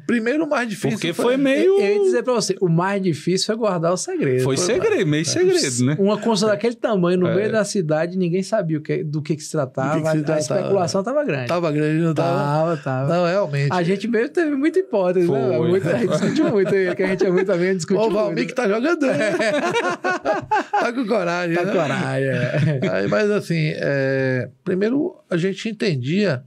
Primeiro, o mais difícil... Porque foi meio... Eu ia dizer pra você, o mais difícil foi guardar o segredo. Foi segredo, meio segredo, né? Uma consulta daquele tamanho, no meio da cidade, ninguém sabia do que se tratava. A especulação estava grande. Estava grande, não estava? Tava. Não, realmente. A gente mesmo teve muita hipótese, né? A gente discutiu muito, que a gente é muito amigo, discutiu muito. O Valmir que tá jogando. Tá com coragem. Tá com coragem, Mas assim, primeiro... a gente entendia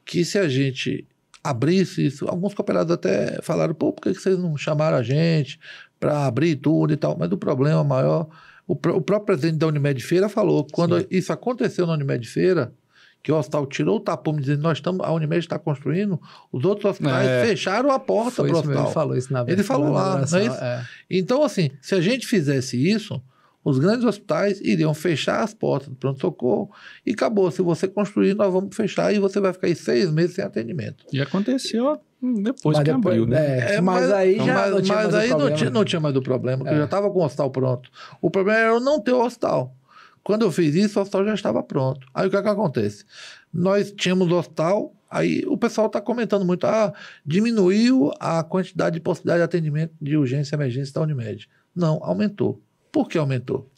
que se a gente abrisse isso, alguns cooperados até falaram, por que vocês não chamaram a gente para abrir tudo e tal, mas o problema maior, o próprio presidente da Unimed Feira falou, quando isso aconteceu na Unimed Feira, que o hospital tirou o tapume dizendo, a Unimed está construindo, os outros hospitais fecharam a porta para o hospital. Ele falou isso na Ele falou lá, não é isso? Então, assim, se a gente fizesse isso, os grandes hospitais iriam fechar as portas do pronto-socorro e acabou. Se você construir, nós vamos fechar e você vai ficar aí 6 meses sem atendimento. E aconteceu depois que abriu, né? Mas aí já não tinha mais do problema, porque eu já estava com o hospital pronto. O problema era eu não ter o hospital. Quando eu fiz isso, o hospital já estava pronto. Aí o que acontece? Nós tínhamos o hospital, aí o pessoal está comentando muito, diminuiu a quantidade de possibilidade de atendimento de urgência e emergência da Unimed. Não, aumentou. Por que aumentou?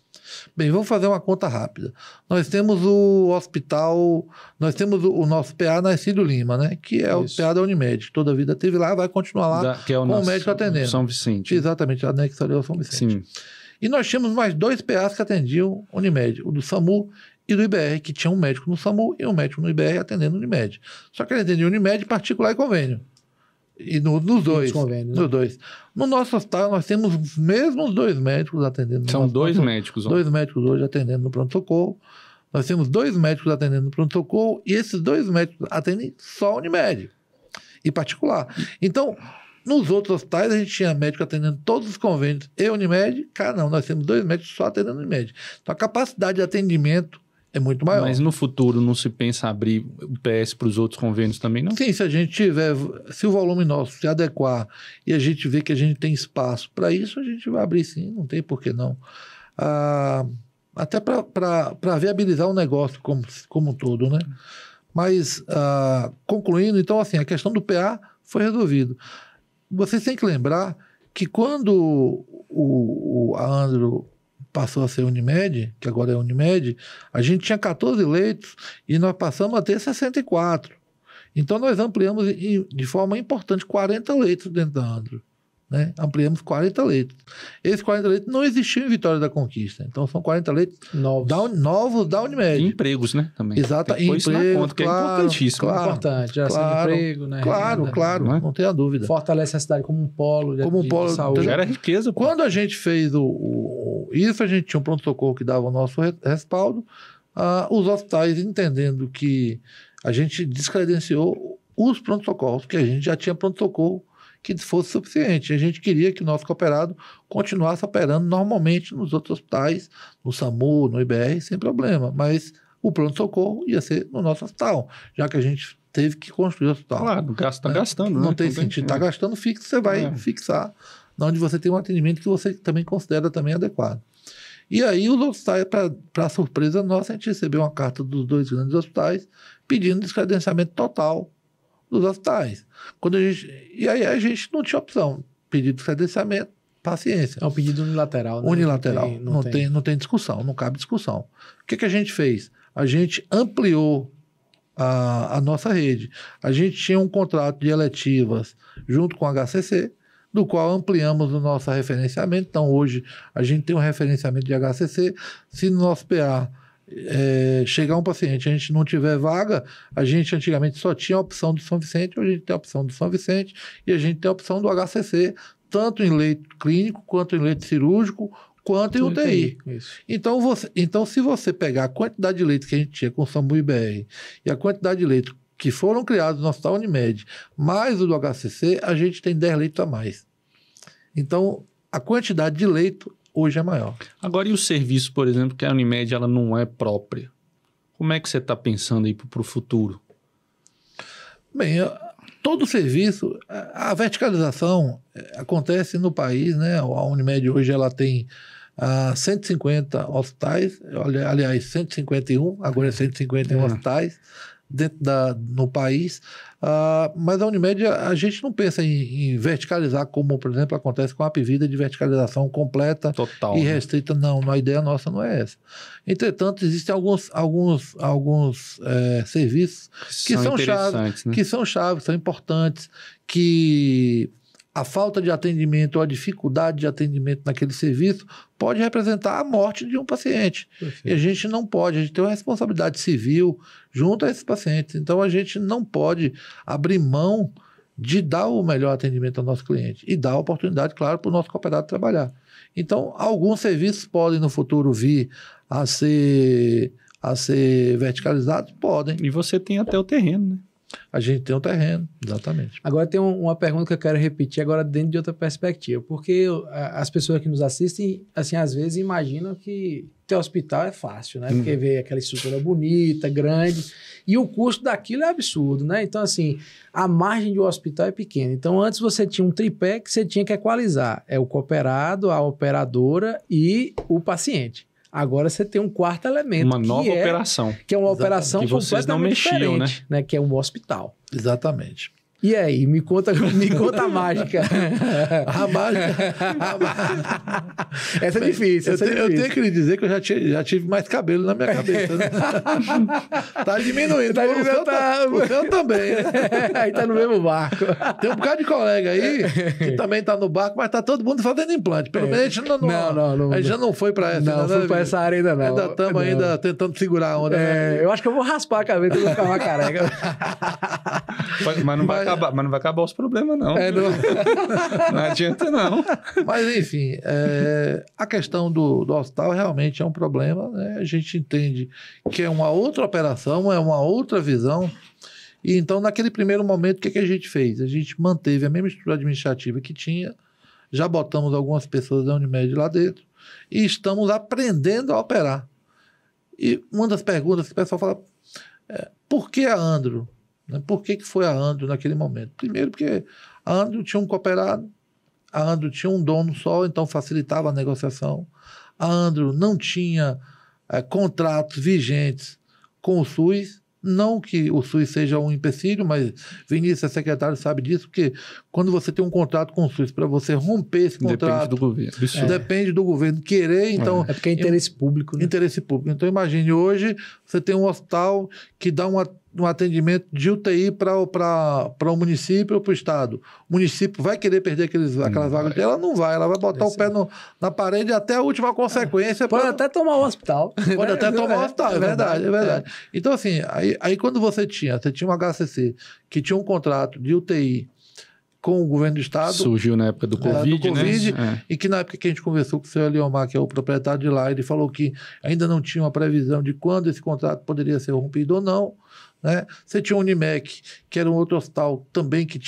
Bem, vamos fazer uma conta rápida. Nós temos o hospital, nós temos o nosso PA na Ercílio Lima, né? Que é isso. O PA da Unimed. Toda a vida teve lá, vai continuar lá que é o com o médico atendendo. São Vicente. Exatamente, anexo ali ao São Vicente. Sim. E nós tínhamos mais 2 PAs que atendiam Unimed, o do SAMU e do IBR, que tinha um médico no SAMU e um médico no IBR atendendo Unimed. Só que ele atendia Unimed particular e convênio. E nos dois. Nos dois. No nosso hospital, nós temos os mesmos 2 médicos atendendo. São 2 médicos. 2 médicos hoje atendendo no pronto-socorro. Nós temos 2 médicos atendendo no pronto-socorro e esses 2 médicos atendem só a Unimed e particular. Então, nos outros hospitais, a gente tinha médico atendendo todos os convênios e Unimed. Não, nós temos 2 médicos só atendendo Unimed. Então, a capacidade de atendimento é muito maior. Mas no futuro não se pensa abrir o PS para os outros convênios também, não? Sim, se o volume nosso se adequar e a gente vê que a gente tem espaço para isso, a gente vai abrir sim, não tem por que não. Até para viabilizar o negócio como um todo, né? Mas, concluindo, então, assim, a questão do PA foi resolvido. Vocês têm que lembrar que quando a Andro passou a ser Unimed, que agora é Unimed, a gente tinha 14 leitos e nós passamos a ter 64. Então, nós ampliamos de forma importante 40 leitos dentro da Andro. Né? Ampliamos 40 leitos. Esses 40 leitos não existiam em Vitória da Conquista. Então, são 40 leitos novos da Unimed. E empregos, né? Também. Exato. Empregos, conta, que é importantíssimo. Claro, importante. Emprego, né? Claro, não tenha dúvida. Fortalece a cidade como um polo de saúde. Gera riqueza. Pô. Quando a gente fez isso, a gente tinha um pronto-socorro que dava o nosso respaldo. Os hospitais, entendendo que a gente descredenciou os pronto-socorros, porque a gente já tinha pronto-socorro que fosse suficiente. A gente queria que o nosso cooperado continuasse operando normalmente nos outros hospitais, no SAMU, no IBR, sem problema. Mas o pronto-socorro ia ser no nosso hospital, já que a gente teve que construir o hospital. Claro, está gastando. Não né? tem sentido. Está gastando fixo, você vai fixar onde você tem um atendimento que você também considera também adequado. E aí, os hospitais, para surpresa nossa, a gente recebeu uma carta dos 2 grandes hospitais pedindo descredenciamento total dos hospitais. E aí a gente não tinha opção. Pedido de descredenciamento, paciência. É um pedido unilateral. Né? Unilateral. Não tem discussão, não cabe discussão. O que a gente fez? A gente ampliou a nossa rede. A gente tinha um contrato de eletivas junto com a HCC, do qual ampliamos o nosso referenciamento. Então, hoje, a gente tem um referenciamento de HCC. Se no nosso PA chegar um paciente e a gente não tiver vaga, a gente antigamente só tinha a opção do São Vicente, hoje a gente tem a opção do São Vicente e a gente tem a opção do HCC, tanto em leito clínico, quanto em leito cirúrgico, quanto em UTI. Então, se você pegar a quantidade de leitos que a gente tinha com o SAMU IBR e a quantidade de leitos que foram criados no Hospital Unimed, mais o do HCC, a gente tem 10 leitos a mais. Então, a quantidade de leito hoje é maior. Agora, e o serviço, por exemplo, que a Unimed ela não é própria? Como é que você está pensando aí para o futuro? Bem, todo serviço, a verticalização acontece no país, né? A Unimed hoje ela tem 150 hospitais, aliás, 151, agora é 151 hospitais no país, mas a Unimed, a gente não pensa em verticalizar como, por exemplo, acontece com a Apvida, de verticalização completa total, e restrita. Não, a ideia nossa não é essa. Entretanto, existem alguns serviços que são chaves, né? Que são chaves, são importantes, que a falta de atendimento ou a dificuldade de atendimento naquele serviço pode representar a morte de um paciente. Perfeito. E a gente não pode, a gente tem uma responsabilidade civil junto a esses pacientes. Então, a gente não pode abrir mão de dar o melhor atendimento ao nosso cliente e dar a oportunidade, claro, para o nosso cooperado trabalhar. Então, alguns serviços podem no futuro vir a ser verticalizados? Podem. E você tem até o terreno, né? A gente tem um terreno, exatamente. Agora tem uma pergunta que eu quero repetir agora dentro de outra perspectiva, porque as pessoas que nos assistem, assim, às vezes imaginam que ter hospital é fácil, né? Porque vê aquela estrutura bonita, grande, e o custo daquilo é absurdo, né? Então, assim, a margem de um hospital é pequena. Então, antes você tinha um tripé que você tinha que equalizar. É o cooperado, a operadora e o paciente. Agora você tem um quarto elemento. Uma nova operação. Que é uma operação que vocês não mexiam, diferente, né? Que é um hospital. Exatamente. E aí, me conta a mágica. A mágica. Essa é difícil. Eu tenho que lhe dizer que eu já tive mais cabelo na minha cabeça. Né? Tá diminuindo. O seu também. Né? Aí tá no mesmo barco. Tem um bocado de colega aí que também tá no barco, mas tá todo mundo fazendo implante. Pelo menos a gente não. A gente já não foi pra essa. Não, foi pra essa área ainda não. Ainda estamos ainda tentando segurar a onda. Né? Eu acho que eu vou raspar a cabeça e vou ficar uma careca. Mas não vai acabar os problemas, não. Não adianta, não. Mas, enfim, a questão do hospital realmente é um problema, né? A gente entende que é uma outra operação, é uma outra visão. E então, naquele primeiro momento, o que a gente fez? A gente manteve a mesma estrutura administrativa que tinha, já botamos algumas pessoas da Unimed lá dentro e estamos aprendendo a operar. E uma das perguntas que o pessoal fala, por que a Andro? Por que foi a Andro naquele momento? Primeiro porque a Andro tinha um cooperado, a Andro tinha um dono só, então facilitava a negociação. A Andro não tinha contratos vigentes com o SUS, não que o SUS seja um empecilho, mas Vinícius, é secretário, sabe disso, porque quando você tem um contrato com o SUS, para você romper esse contrato... Depende do governo. Depende do governo querer, então... É porque é interesse público, né? Interesse público. Então, imagine, hoje você tem um hospital que dá um atendimento de UTI para o município ou para o estado. O município vai querer perder aquelas vagas? Ela não vai, ela vai botar o pé na parede até a última consequência. Pode até tomar o hospital. Pode até tomar o hospital, é verdade. Então, assim, aí quando você tinha um HCC que tinha um contrato de UTI com o governo do estado... Surgiu na época do Covid, né? E que na época que a gente conversou com o senhor Eliomar, que é o proprietário de lá, ele falou que ainda não tinha uma previsão de quando esse contrato poderia ser rompido ou não, né? Você tinha o Unimec, que era um outro hospital também que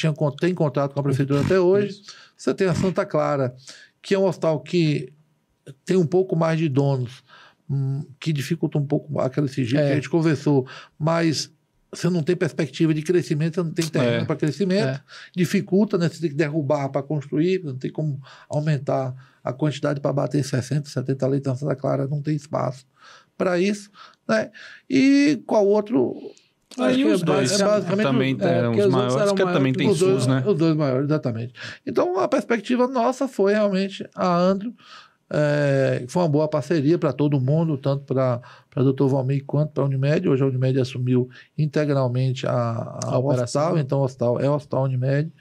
tem contrato com a prefeitura até hoje. Você tem a Santa Clara, que é um hospital que tem um pouco mais de donos, que dificulta um pouco aquele sigilo que a gente conversou, mas você não tem perspectiva de crescimento, você não tem terreno para crescimento, dificulta, né? Você tem que derrubar para construir, não tem como aumentar a quantidade para bater 60, 70 leitos na Santa Clara, não tem espaço para isso, né? E qual outro... Aí os dois também eram os maiores, que também tem SUS, né? Os dois maiores, exatamente. Então, a perspectiva nossa foi realmente a Andro, foi uma boa parceria para todo mundo, tanto para o Dr. Valmir quanto para a Unimed. Hoje a Unimed assumiu integralmente o hospital, então o hospital é o Hospital Unimed.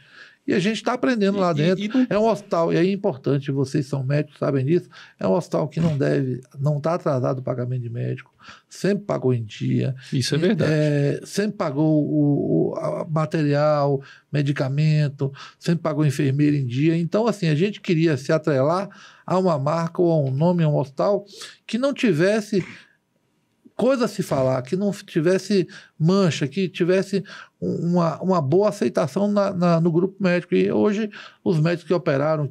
E a gente está aprendendo lá dentro. É um hospital, e aí é importante, vocês são médicos, sabem disso, é um hospital que não está atrasado o pagamento de médico, sempre pagou em dia. Isso é verdade. Sempre pagou o material, medicamento, sempre pagou enfermeiro em dia. Então, assim, a gente queria se atrelar a uma marca ou a um nome, a um hospital que não tivesse coisa a se falar, que não tivesse mancha, que tivesse uma boa aceitação no grupo médico. E hoje, os médicos que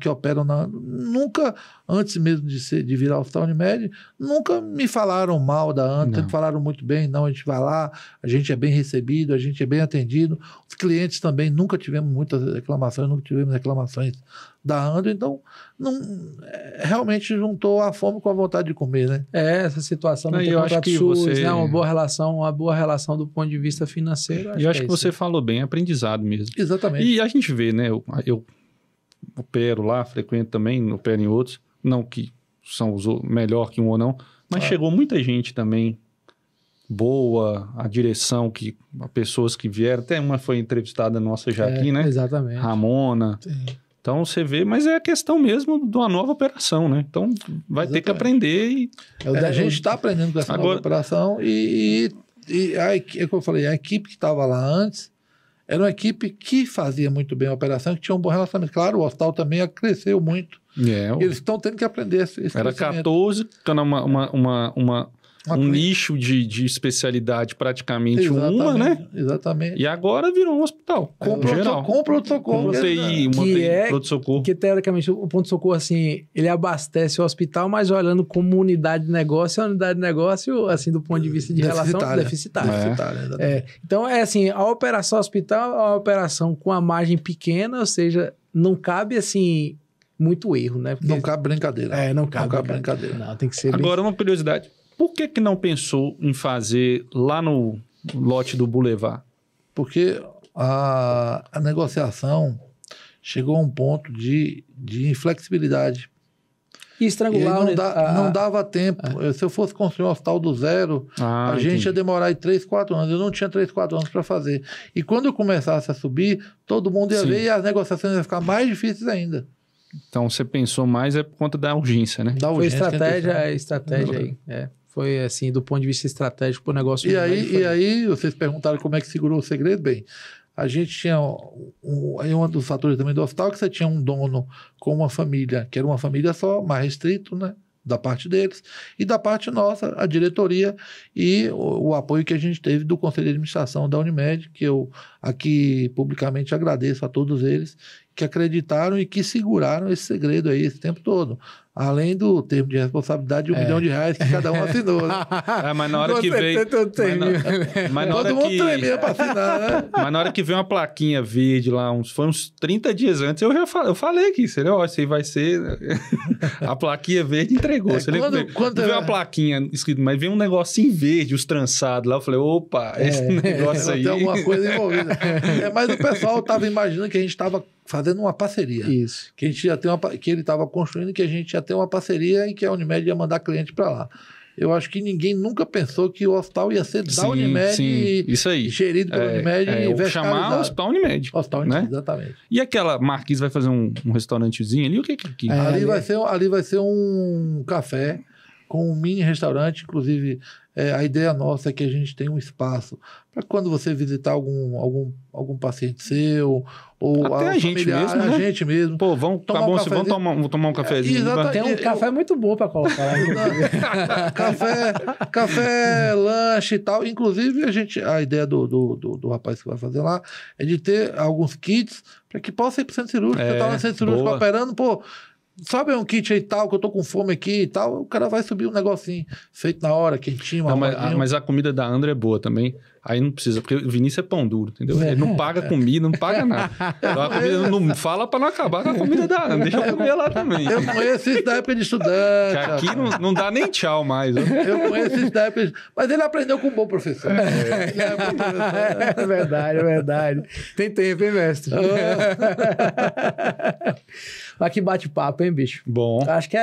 operam nunca, antes mesmo de virar o Hospital Unimed, nunca me falaram mal da Andro, sempre falaram muito bem, a gente vai lá, a gente é bem recebido, a gente é bem atendido. Os clientes também, nunca tivemos muitas reclamações da Andro, então realmente juntou a fome com a vontade de comer, né? Essa situação não tem contrato SUS, né? Uma boa relação do ponto de vista financeiro. Eu acho que você falou bem, é aprendizado mesmo. Exatamente. E a gente vê, né? Eu opero lá, frequento também, opero em outros, não que são os melhor que um ou não, mas chegou muita gente também boa, a direção, pessoas que vieram, até uma foi entrevistada nossa já aqui, né? Exatamente. Ramona. Sim. Então você vê, mas é a questão mesmo de uma nova operação, né? Então vai ter que aprender e... A gente está aprendendo com essa nova operação e é como eu falei, a equipe que estava lá antes era uma equipe que fazia muito bem a operação, que tinha um bom relacionamento. Claro, o hospital também cresceu muito. Eles estão tendo que aprender esse era 14, ficando um nicho de especialidade praticamente uma, né? Exatamente. E agora virou um hospital. Com pronto-socorro. Com TI, pronto-socorro. Que teoricamente o pronto-socorro, assim, ele abastece o hospital, mas olhando como unidade de negócio, a unidade de negócio, assim, do ponto de vista de relação, deficitária. Então, assim, a operação hospital é uma operação com a margem pequena, ou seja, não cabe, assim, muito erro, né? Porque, não cabe brincadeira. Não cabe brincadeira. Não, tem que ser agora, uma curiosidade. Por que não pensou em fazer lá no lote do Boulevard? Porque a negociação chegou a um ponto de inflexibilidade. E estrangular... Não dava tempo. Se eu fosse construir um hospital do zero, a gente ia demorar 3, 4 anos. Eu não tinha 3, 4 anos para fazer. E quando eu começasse a subir, todo mundo ia ver e as negociações iam ficar mais difíceis ainda. Então, você pensou mais por conta da urgência, né? Foi estratégia aí. Foi, assim, do ponto de vista estratégico para o negócio. E aí, vocês perguntaram como é que segurou o segredo. Bem, a gente tinha um dos fatores também do hospital, que você tinha um dono com uma família, que era uma família só, mais restrito, né? Da parte deles. E da parte nossa, a diretoria e o apoio que a gente teve do Conselho de Administração da Unimed, que eu aqui publicamente agradeço a todos eles, que acreditaram e que seguraram esse segredo aí esse tempo todo. Além do termo de responsabilidade de R$1 milhão que cada um assinou. Né? Mas na hora que veio... Todo mundo tremia para assinar, né? Mas na hora que veio uma plaquinha verde lá, foi uns 30 dias antes, eu falei aqui, isso aí vai ser... A plaquinha verde entregou. Quando veio uma plaquinha escrito, mas veio um negocinho verde, os trançados lá, eu falei, opa, esse negócio aí... Tem alguma coisa envolvida. Mas o pessoal estava imaginando que a gente estava fazendo uma parceria. Isso. Que a gente ia ter que ele estava construindo, que a gente ia ter uma parceria e que a Unimed ia mandar cliente para lá. Eu acho que ninguém nunca pensou que o hospital ia ser da Unimed isso aí. Gerido pela Unimed e chamar o Hospital Unimed. Hospital Unimed, né? Exatamente. E aquela Marquise vai fazer um restaurantezinho ali? O que é aquilo? Ali vai ser um café com um mini restaurante, inclusive a ideia nossa é que a gente tenha um espaço para quando você visitar algum paciente seu, ou até a gente mesmo, né? A gente mesmo. Pô, vamos tomar um cafezinho. Tem um café muito bom para colocar lá. café, lanche e tal. Inclusive, a ideia do rapaz que vai fazer lá é de ter alguns kits para que possa ir para o centro cirúrgico. Você está no centro cirúrgico operando, pô, sabe um kit aí tal, que eu tô com fome aqui e tal, o cara vai subir um negocinho feito na hora, quentinho. Mas a comida da Andra é boa também. Aí não precisa, porque o Vinícius é pão duro, entendeu? Ele não paga comida, não paga nada. Então a comida não fala pra não acabar com a comida da Andra. Deixa eu comer lá também. Eu conheço isso da época de estudante. Que aqui não dá nem tchau mais. Eu conheço isso da época de... Mas ele aprendeu com um bom professor. É verdade. Tem tempo, hein, mestre? Mas que bate-papo, hein, bicho? Bom. Acho que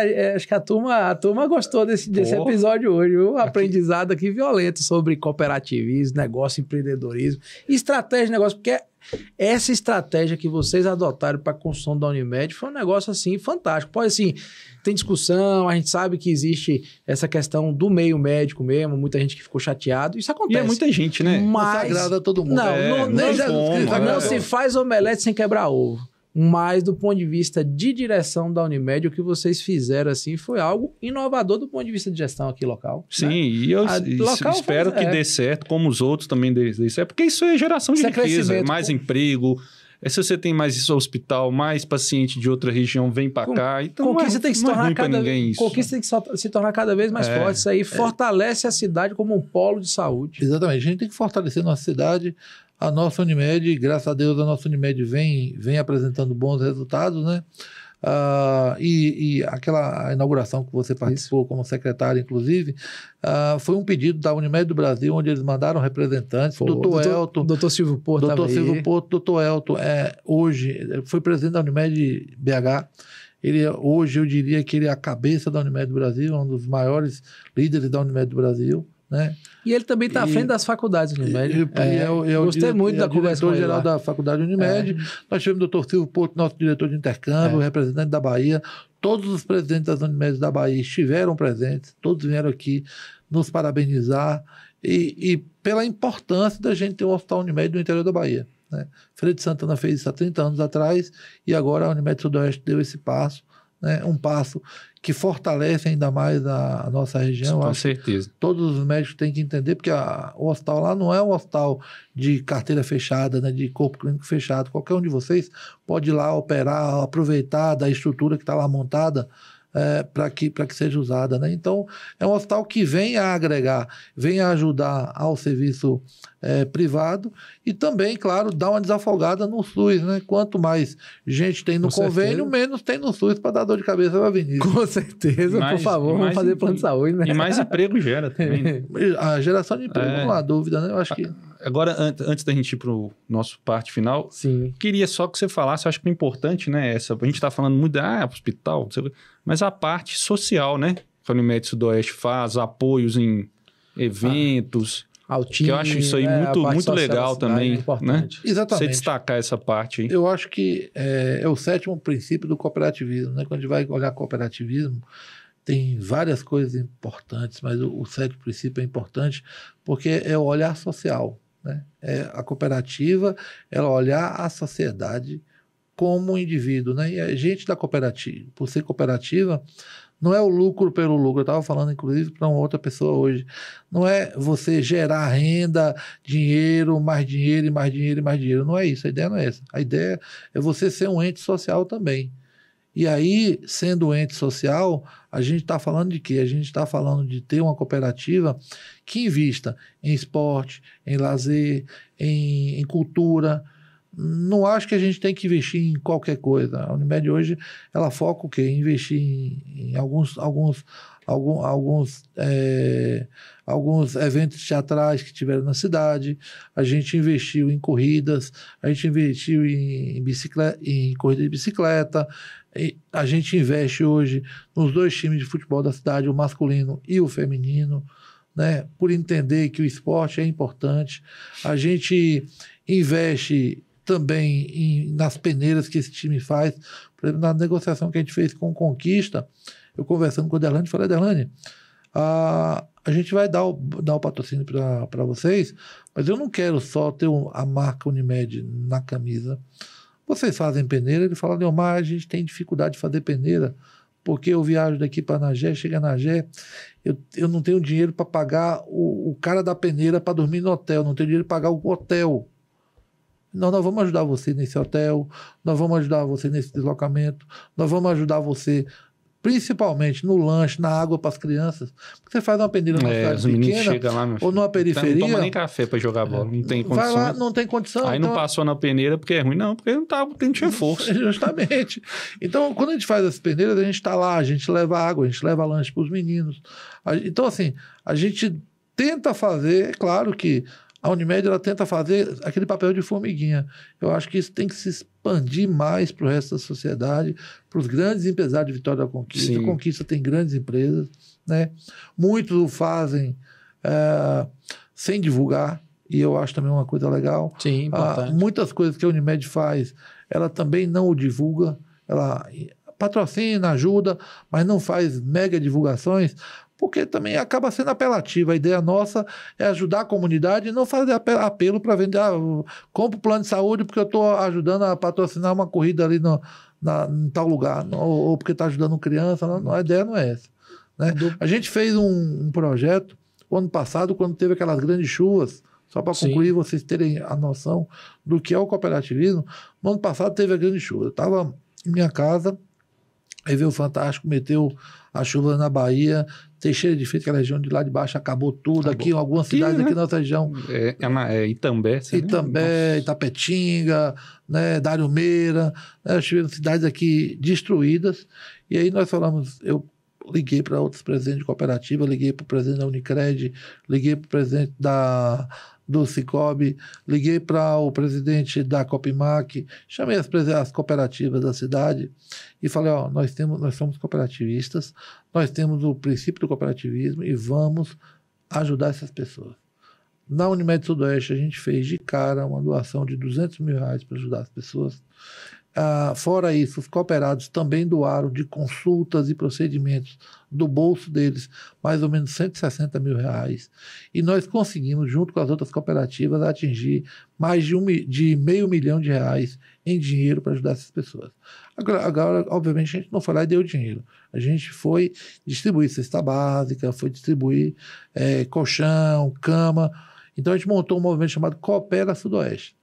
a turma gostou desse episódio hoje. Um aprendizado aqui violento sobre cooperativismo, negócio, empreendedorismo, estratégia de negócio, porque essa estratégia que vocês adotaram para a construção da Unimed foi um negócio, assim, fantástico. Pode, assim, tem discussão, a gente sabe que existe essa questão do meio médico mesmo, muita gente que ficou chateado, isso acontece. E é muita gente, né? Mas... Não agrada a todo mundo. Não se faz omelete sem quebrar ovo. Mas do ponto de vista de direção da Unimed, o que vocês fizeram assim foi algo inovador do ponto de vista de gestão aqui local. Sim, né? e eu espero que dê certo, como os outros também dê certo, porque isso é geração de riqueza, mais emprego. Se você tem mais isso no hospital, mais paciente de outra região vem para cá. Então Conquista tem que se tornar Conquista tem que se tornar cada vez mais forte. Isso aí fortalece a cidade como um polo de saúde. Exatamente. A gente tem que fortalecer nossa cidade. A nossa Unimed, graças a Deus, a nossa Unimed vem apresentando bons resultados, né? E aquela inauguração que você participou como secretário, inclusive, foi um pedido da Unimed do Brasil, onde eles mandaram representantes, doutor Elton. Doutor Silvio Porto. Doutor Silvio Porto, doutor Elton, hoje, foi presidente da Unimed BH. Hoje, eu diria que ele é a cabeça da Unimed do Brasil, um dos maiores líderes da Unimed do Brasil. Né? E ele também está à frente das faculdades Unimed. Gostei muito da conversa com ele. Diretor-geral da Faculdade Unimed. Nós tivemos o doutor Silvio Porto, nosso diretor de intercâmbio, representante da Bahia. Todos os presidentes das Unimed da Bahia estiveram presentes, todos vieram aqui nos parabenizar e pela importância da gente ter um hospital Unimed no interior da Bahia. Né? Feira de Santana fez isso há 30 anos atrás e agora a Unimed Sudoeste deu esse passo, né? Um passo que fortalece ainda mais a nossa região. Com certeza. Todos os médicos têm que entender, porque o hospital lá não é um hospital de carteira fechada, né, de corpo clínico fechado. Qualquer um de vocês pode ir lá operar, aproveitar da estrutura que está lá montada para que seja usada. Né? Então, é um hospital que vem a agregar, vem a ajudar ao serviço privado e também, claro, dá uma desafogada no SUS. Né? Quanto mais gente tem no convênio, menos tem no SUS para dar dor de cabeça para Vinícius. Com certeza, por favor, vamos fazer plano de saúde. Né? E mais emprego gera também. Né? A geração de emprego, não há dúvida, né? Eu acho que... Agora, antes da gente ir para o nosso parte final, queria só que você falasse, eu acho que é importante, né? A gente está falando muito hospital, mas a parte social, né? Que a Unimed Sudoeste faz, apoios em eventos. Autismo, que eu acho isso aí muito legal também. Né? Exatamente. Você destacar essa parte aí. Eu acho que é o 7º princípio do cooperativismo. Né? Quando a gente vai olhar cooperativismo, tem várias coisas importantes, mas o 7º princípio é importante porque é o olhar social. Né? A cooperativa, ela olhar a sociedade como um indivíduo. Né? E a gente da cooperativa, por ser cooperativa, não é o lucro pelo lucro. Eu estava falando, inclusive, para uma outra pessoa hoje. Não é você gerar renda, dinheiro, mais dinheiro, e mais dinheiro, e mais dinheiro. Não é isso. A ideia não é essa. A ideia é você ser um ente social também. E aí, sendo um ente social, a gente está falando de quê? A gente está falando de ter uma cooperativa que invista em esporte, em lazer, em cultura. Não acho que a gente tem que investir em qualquer coisa. A Unimed hoje, ela foca o quê? Investir em alguns eventos teatrais que tiveram na cidade. A gente investiu em corridas, a gente investiu em corrida de bicicleta. A gente investe hoje nos 2 times de futebol da cidade, o masculino e o feminino, né? Por entender que o esporte é importante. A gente investe também nas peneiras que esse time faz. Por exemplo, na negociação que a gente fez com o Conquista, eu conversando com a Adelane, falei, Adelane, A gente vai dar o patrocínio para vocês, mas eu não quero só ter a marca Unimed na camisa. Vocês fazem peneira, ele fala, Leomar, a gente tem dificuldade de fazer peneira, porque eu viajo daqui para Nagé, chega a Nagé, eu não tenho dinheiro para pagar o cara da peneira para dormir no hotel, não tenho dinheiro para pagar o hotel. Não, nós vamos ajudar você nesse hotel, nós vamos ajudar você nesse deslocamento, nós vamos ajudar você principalmente no lanche, na água para as crianças. Porque você faz uma peneira numa cidade pequena lá, ou numa periferia... Não toma nem café para jogar bola, não tem condição. Vai lá, não tem condição. Aí então... não passou na peneira porque é ruim, não, porque não tinha força. Justamente. Então, quando a gente faz as peneiras, a gente está lá, a gente leva água, a gente leva lanche para os meninos. Então, assim, a gente tenta fazer, é claro que a Unimed ela tenta fazer aquele papel de formiguinha. Eu acho que isso tem que se expandir mais para o resto da sociedade, para os grandes empresários de Vitória da Conquista. Sim. A Conquista tem grandes empresas, né? Muitos o fazem sem divulgar, e eu acho também uma coisa legal. Sim, importante. Muitas coisas que a Unimed faz, ela também não o divulga, ela patrocina, ajuda, mas não faz mega divulgações, porque também acaba sendo apelativa. A ideia nossa é ajudar a comunidade e não fazer apelo para vender, compra o plano de saúde porque eu estou ajudando a patrocinar uma corrida ali em tal lugar, ou porque está ajudando criança. A ideia não é essa. Né? A gente fez um projeto o ano passado, quando teve aquelas grandes chuvas, só para concluir, vocês terem a noção do que é o cooperativismo. No ano passado teve a grande chuva. Eu estava em minha casa, aí veio o Fantástico, meteu a chuva na Bahia, Teixeira de Freitas, aquela região de lá de baixo, acabou tudo. Aqui, em algumas cidades aqui na nossa região. Itambé. Itambé, Itapetinga, né, Dário Meira, né, tiveram cidades aqui destruídas. E aí nós falamos, eu liguei para outros presidentes de cooperativa, liguei para o presidente da Unicred, liguei para o presidente do Cicobi, liguei para o presidente da Copimac, chamei as cooperativas da cidade e falei, nós somos cooperativistas, nós temos o princípio do cooperativismo e vamos ajudar essas pessoas. Na Unimed Sudoeste a gente fez de cara uma doação de R$200 mil para ajudar as pessoas. Fora isso, os cooperados também doaram de consultas e procedimentos do bolso deles mais ou menos R$160 mil, e nós conseguimos, junto com as outras cooperativas, atingir mais de R$500 mil em dinheiro para ajudar essas pessoas. Agora, obviamente, a gente não foi lá e deu dinheiro. A gente foi distribuir cesta básica, foi distribuir colchão, cama. Então a gente montou um movimento chamado Coopera Sudoeste.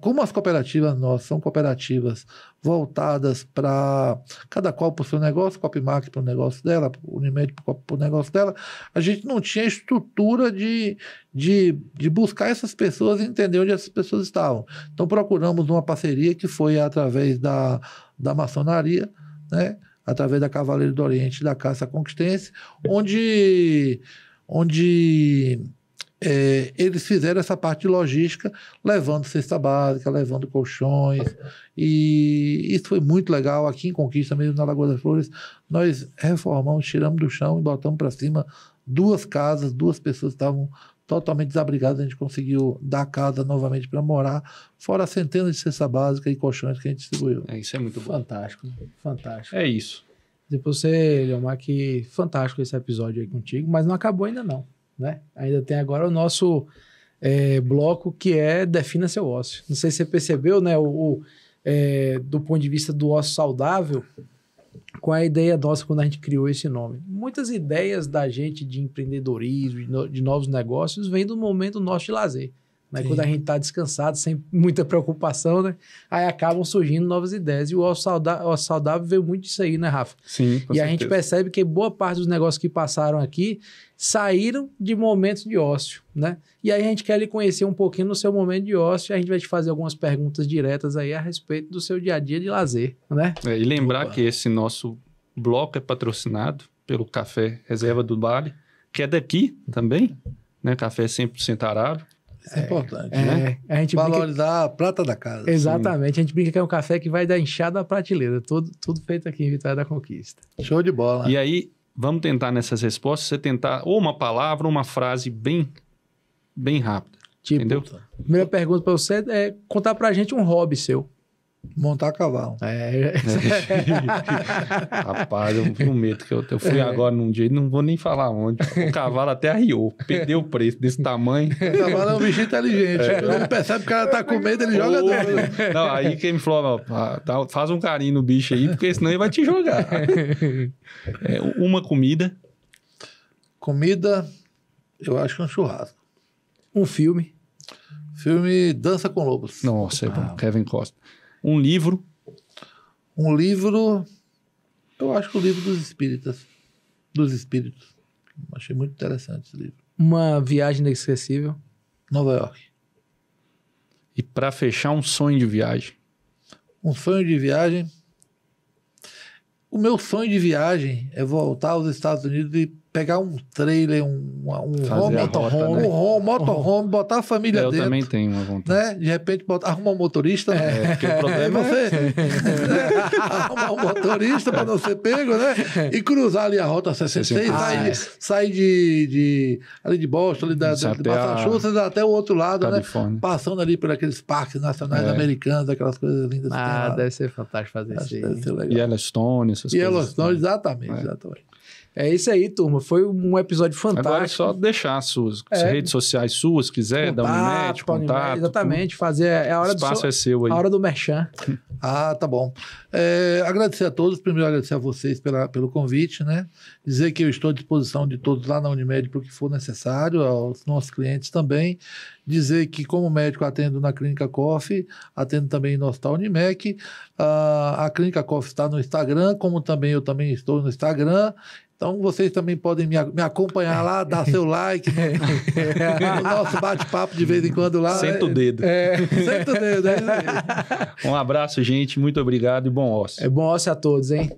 Como as cooperativas nossas são cooperativas voltadas para cada qual para o seu negócio, Copimac para o negócio dela, Unimed para o negócio dela, a gente não tinha estrutura de buscar essas pessoas e entender onde essas pessoas estavam. Então procuramos uma parceria que foi através da maçonaria, né? Através da Cavaleiro do Oriente e da Caça Conquistense, onde eles fizeram essa parte de logística, levando cesta básica, levando colchões, e isso foi muito legal. Aqui em Conquista, mesmo na Lagoa das Flores, nós reformamos, tiramos do chão e botamos para cima 2 casas, 2 pessoas estavam totalmente desabrigadas, a gente conseguiu dar casa novamente para morar, fora centenas de cesta básica e colchões que a gente distribuiu. Isso é muito bom. Fantástico, fantástico. É isso. Depois você, Leomar, que fantástico esse episódio aí contigo, mas não acabou ainda não. Né? Ainda tem agora o nosso bloco que é Defina Seu Ócio. Não sei se você percebeu, né? Do ponto de vista do ócio saudável, qual é a ideia nossa quando a gente criou esse nome? Muitas ideias da gente de empreendedorismo, de novos negócios, vêm do momento nosso de lazer. Né? Quando a gente está descansado, sem muita preocupação, né? Aí acabam surgindo novas ideias. E o ócio saudável veio muito disso aí, né, Rafa? Sim, com certeza. A gente percebe que boa parte dos negócios que passaram aqui saíram de momentos de ócio, né? E aí a gente quer lhe conhecer um pouquinho no seu momento de ócio, e a gente vai te fazer algumas perguntas diretas aí a respeito do seu dia a dia de lazer, né? E lembrar que esse nosso bloco é patrocinado pelo Café Reserva do Vale, que é daqui também, né? Café 100% arábico. Isso é importante, né? A gente valorizar a prata da casa. Exatamente. Sim. A gente brinca que é um café que vai dar inchada à prateleira. Tudo feito aqui em Vitória da Conquista. Show de bola. E aí, vamos tentar nessas respostas, você tentar ou uma palavra ou uma frase bem rápida. Tipo, entendeu? A primeira pergunta para você é contar pra gente um hobby seu. Montar cavalo. Rapaz, eu prometo que eu fui agora num dia e não vou nem falar onde. O cavalo até arriou, perdeu o preço desse tamanho. O cavalo é um bicho inteligente. Quando ele percebe que o cara tá com medo, ele joga duro. Não, aí quem me falou, ó, faz um carinho no bicho aí, porque senão ele vai te jogar. Uma comida. Comida, eu acho que é um churrasco. Um filme. Filme Dança com Lobos. Nossa, é bom. Kevin Costa. Um livro. Um livro, eu acho que o livro dos espíritos. Achei muito interessante esse livro. Uma viagem inesquecível. Nova York. E para fechar, um sonho de viagem. Um sonho de viagem. O meu sonho de viagem é voltar aos Estados Unidos e pegar um trailer, um motorhome, botar a família Eu dentro. também tenho uma vontade. Né? De repente, arrumar um motorista. Porque o problema arrumar um motorista para não ser pego, né? E cruzar ali a Rota 66, sair ali de Boston, ali de Massachusetts até o outro lado, Califórnia. Né? Passando ali por aqueles parques nacionais americanos, aquelas coisas lindas. Deve ser fantástico fazer isso aí. Deve ser legal. Yellowstone, essas coisas. Yellowstone, exatamente. É isso aí, turma. Foi um episódio fantástico. Agora é só deixar suas redes sociais suas, quiser, da Unimed, contato. Exatamente, fazer a hora o espaço é seu aí. A hora do merchan. Tá bom. Agradecer a todos. Primeiro, agradecer a vocês pelo convite, né? Dizer que eu estou à disposição de todos lá na Unimed para o que for necessário, aos nossos clientes também. Dizer que, como médico, atendo na Clínica Coffee, atendo também no Hospital Unimec. A Clínica Coffee está no Instagram, como também eu também estou no Instagram. Então, vocês também podem me acompanhar lá, dar seu like no nosso bate-papo de vez em quando lá. Senta o dedo. Senta o dedo, é isso aí. Um abraço, gente. Muito obrigado e bom ócio. Bom ócio a todos, hein?